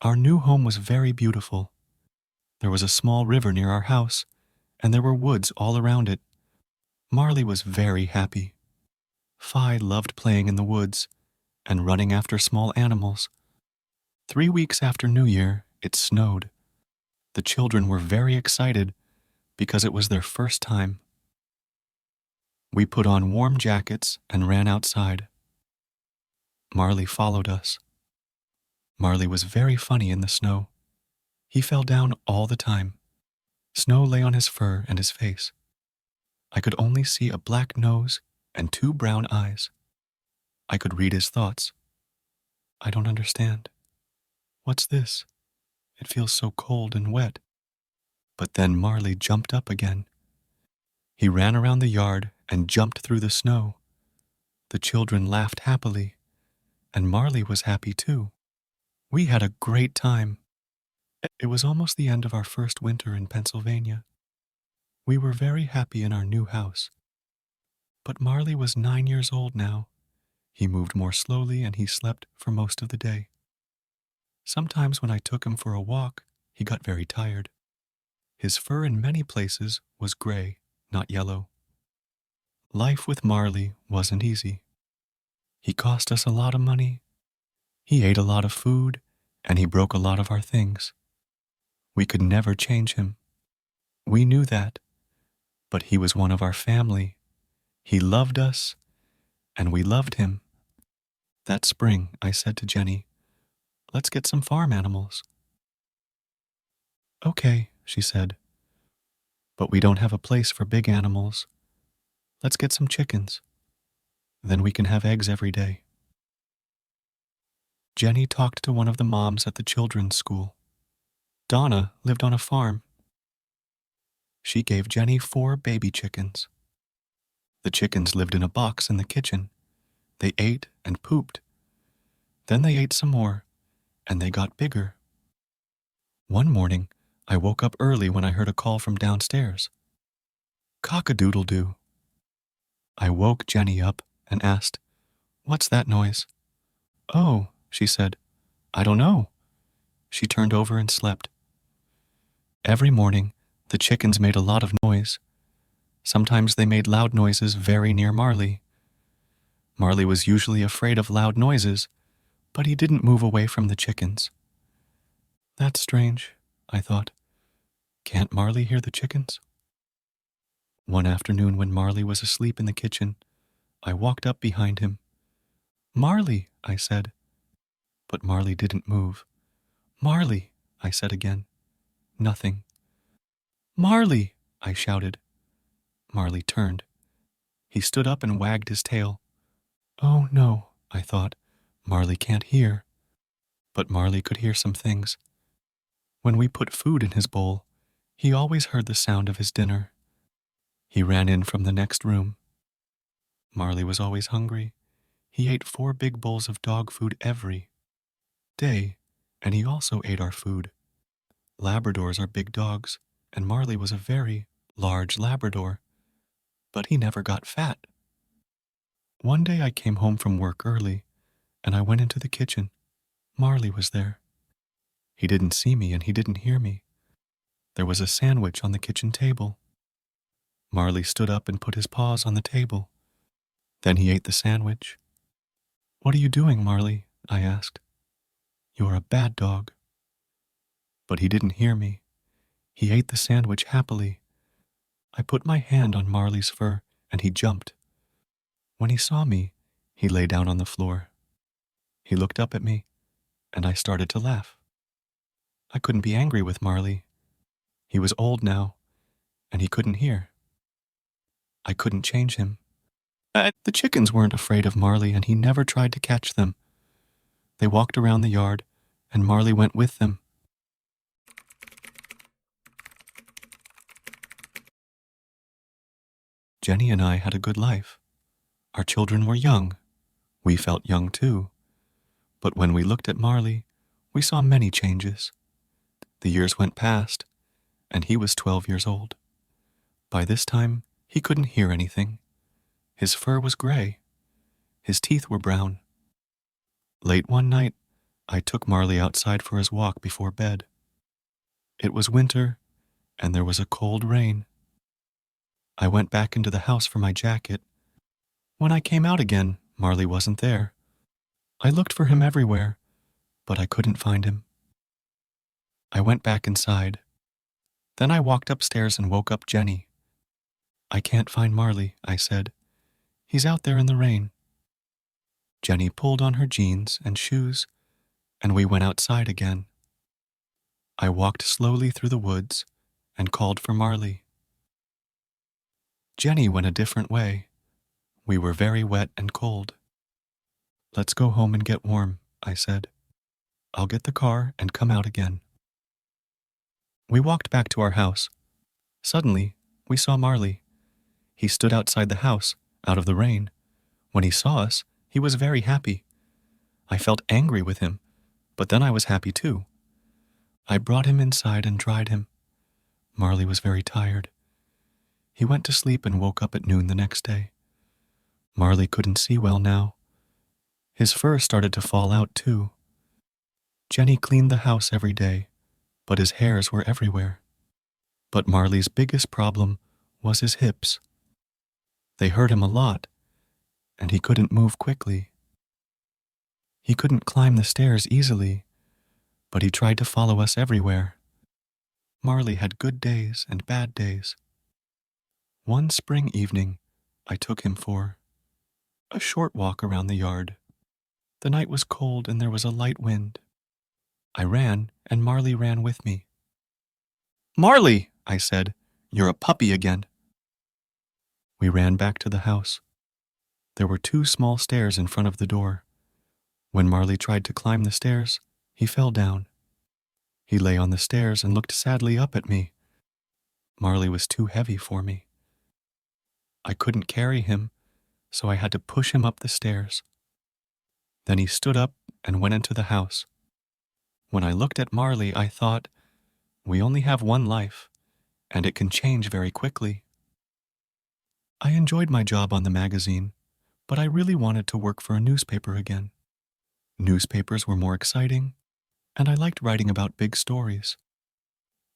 [SPEAKER 1] Our new home was very beautiful. There was a small river near our house, and there were woods all around it. Marley was very happy. Fi loved playing in the woods and running after small animals. 3 weeks after New Year, it snowed. The children were very excited because it was their first time. We put on warm jackets and ran outside. Marley followed us. Marley was very funny in the snow. He fell down all the time. Snow lay on his fur and his face. I could only see a black nose and 2 brown eyes. I could read his thoughts. "I don't understand. What's this? It feels so cold and wet." But then Marley jumped up again. He ran around the yard and jumped through the snow. The children laughed happily, and Marley was happy too. We had a great time. It was almost the end of our first winter in Pennsylvania. We were very happy in our new house. But Marley was 9 years old now. He moved more slowly and he slept for most of the day. Sometimes when I took him for a walk, he got very tired. His fur in many places was gray, not yellow. Life with Marley wasn't easy. He cost us a lot of money. He ate a lot of food, and he broke a lot of our things. We could never change him. We knew that, but he was one of our family. He loved us, and we loved him. That spring, I said to Jenny, "Let's get some farm animals." "Okay," she said, "but we don't have a place for big animals. Let's get some chickens. Then we can have eggs every day." Jenny talked to one of the moms at the children's school. Donna lived on a farm. She gave Jenny 4 baby chickens. The chickens lived in a box in the kitchen. They ate and pooped. Then they ate some more, and they got bigger. One morning, I woke up early when I heard a call from downstairs. "Cock-a-doodle-doo." I woke Jenny up and asked, "What's that noise?" "Oh," she said, "I don't know." She turned over and slept. Every morning, the chickens made a lot of noise. Sometimes they made loud noises very near Marley. Marley was usually afraid of loud noises, but he didn't move away from the chickens. That's strange, I thought. Can't Marley hear the chickens? One afternoon when Marley was asleep in the kitchen, I walked up behind him. "Marley," I said. But Marley didn't move. "Marley," I said again. Nothing. "Marley," I shouted. Marley turned. He stood up and wagged his tail. Oh no, I thought. Marley can't hear. But Marley could hear some things. When we put food in his bowl, he always heard the sound of his dinner. He ran in from the next room. Marley was always hungry. He ate 4 big bowls of dog food every day, and he also ate our food. Labradors are big dogs, and Marley was a very large Labrador, but he never got fat. One day I came home from work early, and I went into the kitchen. Marley was there. He didn't see me and he didn't hear me. There was a sandwich on the kitchen table. Marley stood up and put his paws on the table. Then he ate the sandwich. "What are you doing, Marley?" I asked. "You're a bad dog." But he didn't hear me. He ate the sandwich happily. I put my hand on Marley's fur and he jumped. When he saw me, he lay down on the floor. He looked up at me, and I started to laugh. I couldn't be angry with Marley. He was old now, and he couldn't hear. I couldn't change him. The chickens weren't afraid of Marley, and he never tried to catch them. They walked around the yard, and Marley went with them. Jenny and I had a good life. Our children were young. We felt young too. But when we looked at Marley, we saw many changes. The years went past, and he was 12 years old. By this time, he couldn't hear anything. His fur was gray. His teeth were brown. Late one night, I took Marley outside for his walk before bed. It was winter, and there was a cold rain. I went back into the house for my jacket. When I came out again, Marley wasn't there. I looked for him everywhere, but I couldn't find him. I went back inside. Then I walked upstairs and woke up Jenny. "I can't find Marley," I said. "He's out there in the rain." Jenny pulled on her jeans and shoes, and we went outside again. I walked slowly through the woods and called for Marley. Jenny went a different way. We were very wet and cold. "Let's go home and get warm," I said. "I'll get the car and come out again." We walked back to our house. Suddenly, we saw Marley. He stood outside the house, out of the rain. When he saw us, he was very happy. I felt angry with him, but then I was happy too. I brought him inside and dried him. Marley was very tired. He went to sleep and woke up at noon the next day. Marley couldn't see well now. His fur started to fall out too. Jenny cleaned the house every day, but his hairs were everywhere. But Marley's biggest problem was his hips. They hurt him a lot, and he couldn't move quickly. He couldn't climb the stairs easily, but he tried to follow us everywhere. Marley had good days and bad days. One spring evening, I took him for a short walk around the yard. The night was cold and there was a light wind. I ran, and Marley ran with me. "Marley," I said, "you're a puppy again." We ran back to the house. There were 2 small stairs in front of the door. When Marley tried to climb the stairs, he fell down. He lay on the stairs and looked sadly up at me. Marley was too heavy for me. I couldn't carry him, so I had to push him up the stairs. Then he stood up and went into the house. When I looked at Marley, I thought, we only have one life, and it can change very quickly. I enjoyed my job on the magazine, but I really wanted to work for a newspaper again. Newspapers were more exciting, and I liked writing about big stories.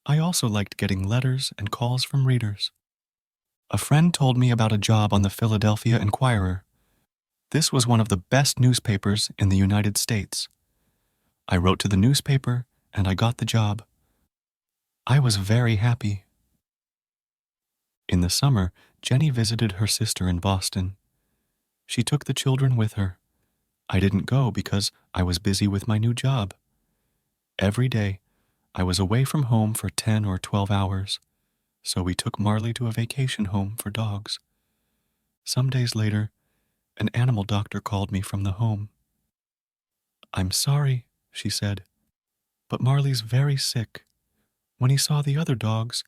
[SPEAKER 1] I also liked getting letters and calls from readers. A friend told me about a job on the Philadelphia Inquirer. This was one of the best newspapers in the United States. I wrote to the newspaper, and I got the job. I was very happy. In the summer, Jenny visited her sister in Boston. She took the children with her. I didn't go because I was busy with my new job. Every day, I was away from home for 10 or 12 hours, so we took Marley to a vacation home for dogs. Some days later, an animal doctor called me from the home. "I'm sorry," she said, "but Marley's very sick. When he saw the other dogs,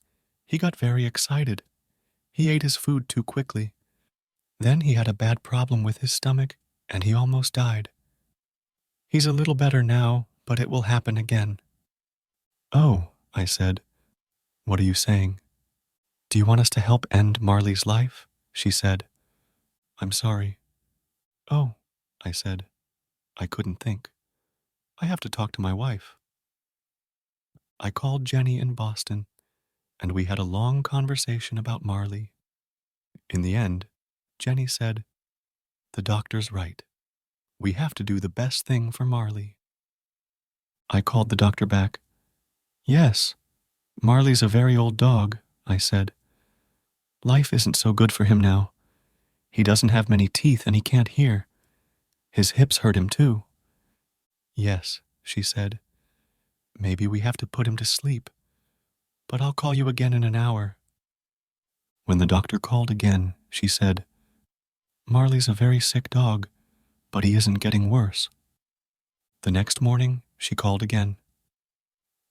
[SPEAKER 1] he got very excited. He ate his food too quickly. Then he had a bad problem with his stomach, and he almost died. He's a little better now, but it will happen again." "Oh," I said, "what are you saying?" "Do you want us to help end Marley's life?" she said. "I'm sorry." "Oh," I said. I couldn't think. "I have to talk to my wife." I called Jenny in Boston, and we had a long conversation about Marley. In the end, Jenny said, "The doctor's right. We have to do the best thing for Marley." I called the doctor back. "Yes, Marley's a very old dog," I said. "Life isn't so good for him now. He doesn't have many teeth and he can't hear. His hips hurt him too." "Yes," she said. "Maybe we have to put him to sleep, but I'll call you again in an hour." When the doctor called again, she said, "Marley's a very sick dog, but he isn't getting worse." The next morning, she called again.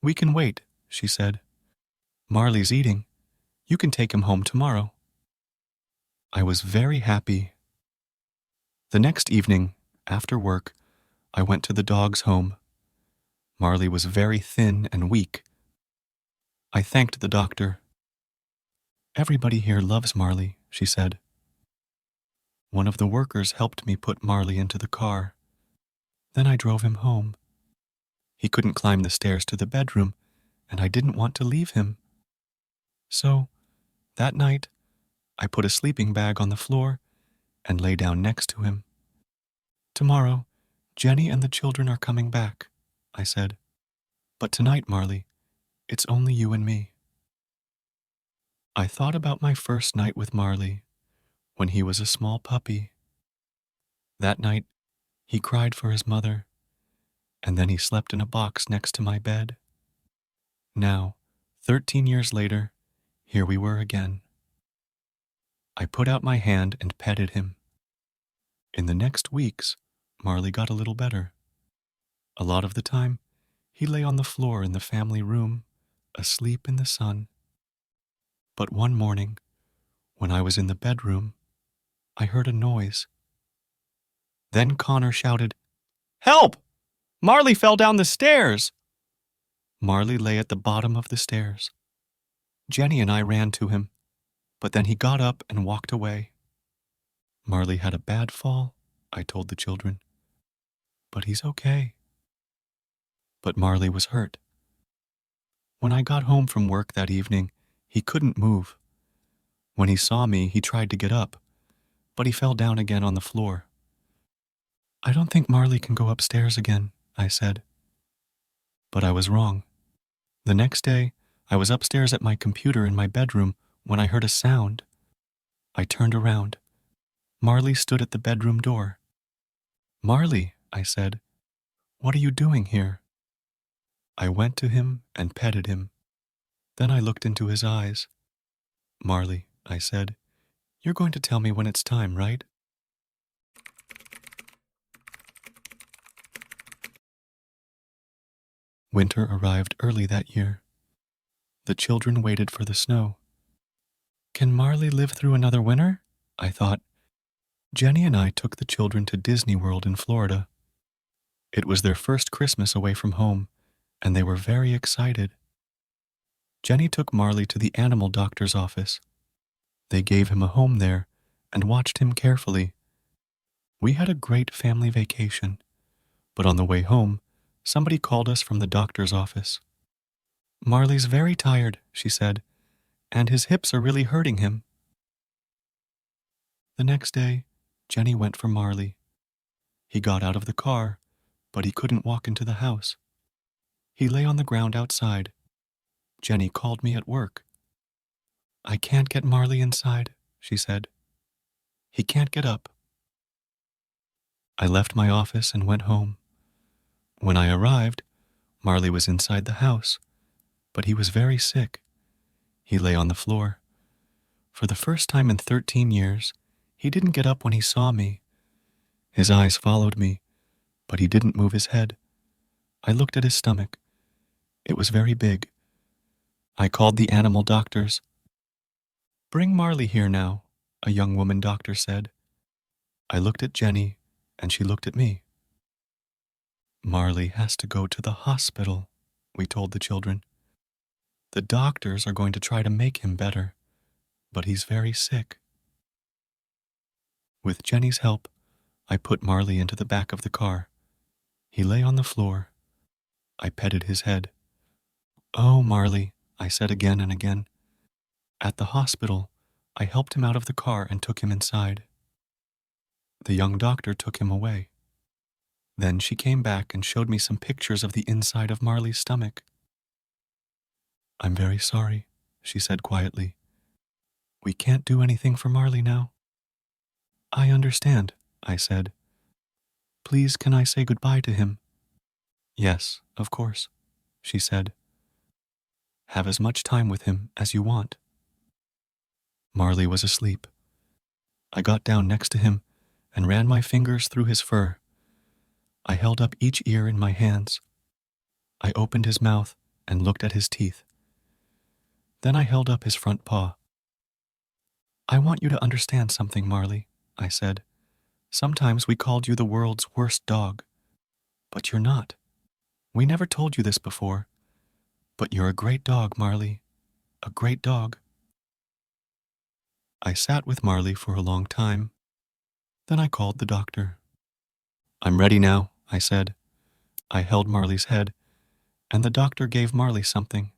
[SPEAKER 1] "We can wait," she said. "Marley's eating. You can take him home tomorrow." I was very happy. The next evening, after work, I went to the dog's home. Marley was very thin and weak. I thanked the doctor. "Everybody here loves Marley," she said. One of the workers helped me put Marley into the car. Then I drove him home. He couldn't climb the stairs to the bedroom, and I didn't want to leave him. So, that night, I put a sleeping bag on the floor and lay down next to him. "Tomorrow, Jenny and the children are coming back," I said. "But tonight, Marley, it's only you and me." I thought about my first night with Marley, when he was a small puppy. That night, he cried for his mother, and then he slept in a box next to my bed. Now, 13 years later, here we were again. I put out my hand and petted him. In the next weeks, Marley got a little better. A lot of the time, he lay on the floor in the family room, asleep in the sun. But one morning, when I was in the bedroom, I heard a noise. Then Connor shouted, "Help! Marley fell down the stairs!" Marley lay at the bottom of the stairs. Jenny and I ran to him, but then he got up and walked away. Marley had a bad fall, I told the children, but he's okay. But Marley was hurt. When I got home from work that evening, he couldn't move. When he saw me, he tried to get up, but he fell down again on the floor. "I don't think Marley can go upstairs again," I said. But I was wrong. The next day, I was upstairs at my computer in my bedroom when I heard a sound. I turned around. Marley stood at the bedroom door. "Marley," I said, "what are you doing here?" I went to him and petted him. Then I looked into his eyes. "Marley," I said, "you're going to tell me when it's time, right?" Winter arrived early that year. The children waited for the snow. Can Marley live through another winter? I thought. Jenny and I took the children to Disney World in Florida. It was their first Christmas away from home, and they were very excited. Jenny took Marley to the animal doctor's office. They gave him a home there and watched him carefully. We had a great family vacation, but on the way home, somebody called us from the doctor's office. "Marley's very tired," she said, "and his hips are really hurting him." The next day, Jenny went for Marley. He got out of the car, but he couldn't walk into the house. He lay on the ground outside. Jenny called me at work. "I can't get Marley inside," she said. "He can't get up." I left my office and went home. When I arrived, Marley was inside the house, but he was very sick. He lay on the floor. For the first time in 13 years, he didn't get up when he saw me. His eyes followed me, but he didn't move his head. I looked at his stomach. It was very big. I called the animal doctors. "Bring Marley here now," a young woman doctor said. I looked at Jenny, and she looked at me. "Marley has to go to the hospital," we told the children. "The doctors are going to try to make him better, but he's very sick." With Jenny's help, I put Marley into the back of the car. He lay on the floor. I petted his head. "Oh, Marley," I said again and again. At the hospital, I helped him out of the car and took him inside. The young doctor took him away. Then she came back and showed me some pictures of the inside of Marley's stomach. "I'm very sorry," she said quietly. "We can't do anything for Marley now." "I understand," I said. "Please, can I say goodbye to him?" "Yes, of course," she said. "Have as much time with him as you want." Marley was asleep. I got down next to him and ran my fingers through his fur. I held up each ear in my hands. I opened his mouth and looked at his teeth. Then I held up his front paw. "I want you to understand something, Marley," I said. "Sometimes we called you the world's worst dog, but you're not. We never told you this before, but you're a great dog, Marley, a great dog." I sat with Marley for a long time. Then I called the doctor. "I'm ready now," I said. I held Marley's head, and the doctor gave Marley something.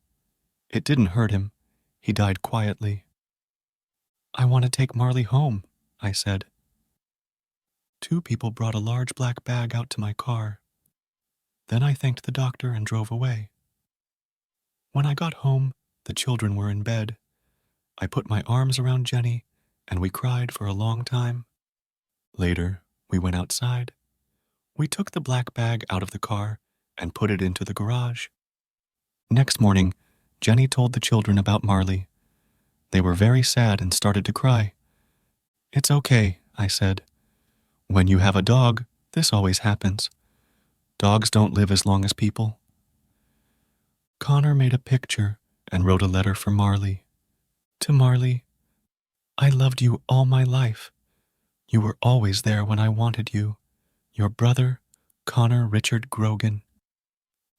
[SPEAKER 1] It didn't hurt him. He died quietly. "I want to take Marley home," I said. 2 people brought a large black bag out to my car. Then I thanked the doctor and drove away. When I got home, the children were in bed. I put my arms around Jenny, and we cried for a long time. Later, we went outside. We took the black bag out of the car and put it into the garage. Next morning, Jenny told the children about Marley. They were very sad and started to cry. "It's okay," I said. "When you have a dog, this always happens. Dogs don't live as long as people." Connor made a picture and wrote a letter for Marley. To Marley, "I loved you all my life. You were always there when I wanted you. Your brother, Connor Richard Grogan.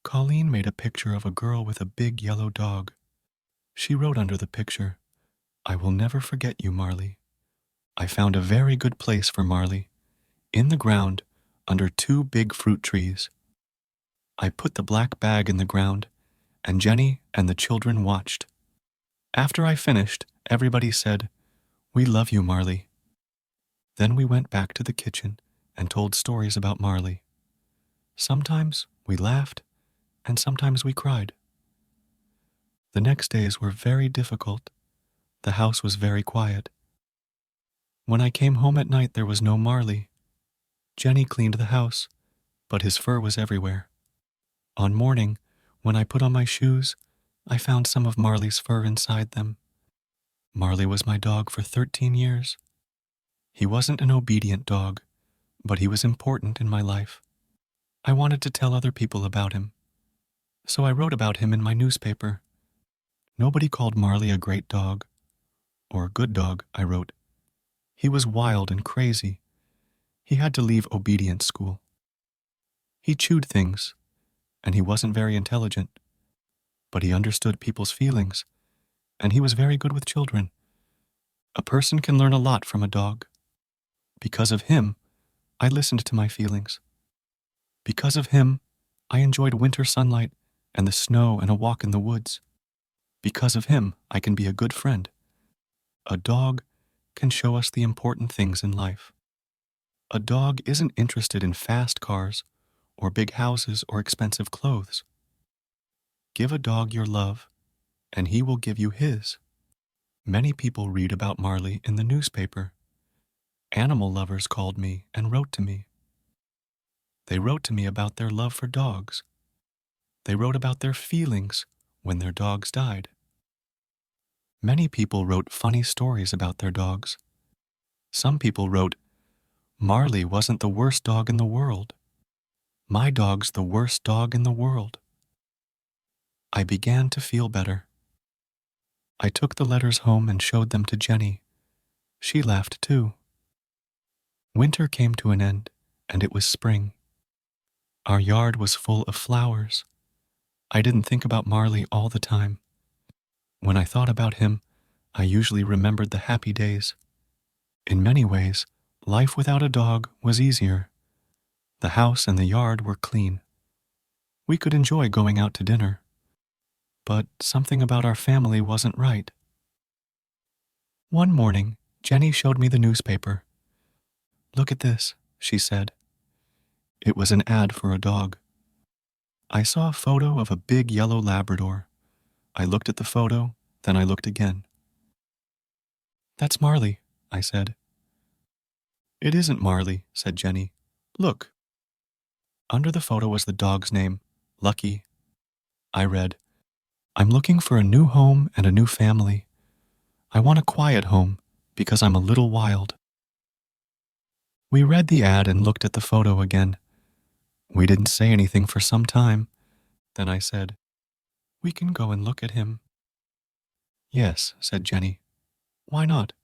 [SPEAKER 1] Colleen made a picture of a girl with a big yellow dog. She wrote under the picture, I will never forget you, Marley. I found a very good place for Marley, in the ground, under 2 big fruit trees. I put the black bag in the ground, and Jenny and the children watched. After I finished, everybody said, We love you, Marley. Then we went back to the kitchen and told stories about Marley. Sometimes we laughed, and sometimes we cried. The next days were very difficult. The house was very quiet. When I came home at night, there was no Marley. Jenny cleaned the house, but his fur was everywhere. On morning, when I put on my shoes, I found some of Marley's fur inside them. Marley was my dog for 13 years. He wasn't an obedient dog, but he was important in my life. I wanted to tell other people about him. So I wrote about him in my newspaper. Nobody called Marley a great dog, or a good dog, I wrote. He was wild and crazy. He had to leave obedience school. He chewed things, and he wasn't very intelligent, but he understood people's feelings, and he was very good with children. A person can learn a lot from a dog. Because of him, I listened to my feelings. Because of him, I enjoyed winter sunlight and the snow and a walk in the woods. Because of him, I can be a good friend. A dog can show us the important things in life. A dog isn't interested in fast cars or big houses or expensive clothes. Give a dog your love, and he will give you his. Many people read about Marley in the newspaper. Animal lovers called me and wrote to me. They wrote to me about their love for dogs. They wrote about their feelings when their dogs died. Many people wrote funny stories about their dogs. Some people wrote, Marley wasn't the worst dog in the world. My dog's the worst dog in the world. I began to feel better. I took the letters home and showed them to Jenny. She laughed too. Winter came to an end, and it was spring. Our yard was full of flowers. I didn't think about Marley all the time. When I thought about him, I usually remembered the happy days. In many ways, life without a dog was easier. The house and the yard were clean. We could enjoy going out to dinner. But something about our family wasn't right. One morning, Jenny showed me the newspaper. Look at this, she said. It was an ad for a dog. I saw a photo of a big yellow Labrador. I looked at the photo, then I looked again. That's Marley, I said. It isn't Marley, said Jenny. Look. Under the photo was the dog's name, Lucky. I read, I'm looking for a new home and a new family. I want a quiet home because I'm a little wild. We read the ad and looked at the photo again. We didn't say anything for some time. Then I said, We can go and look at him. Yes, said Jenny. Why not?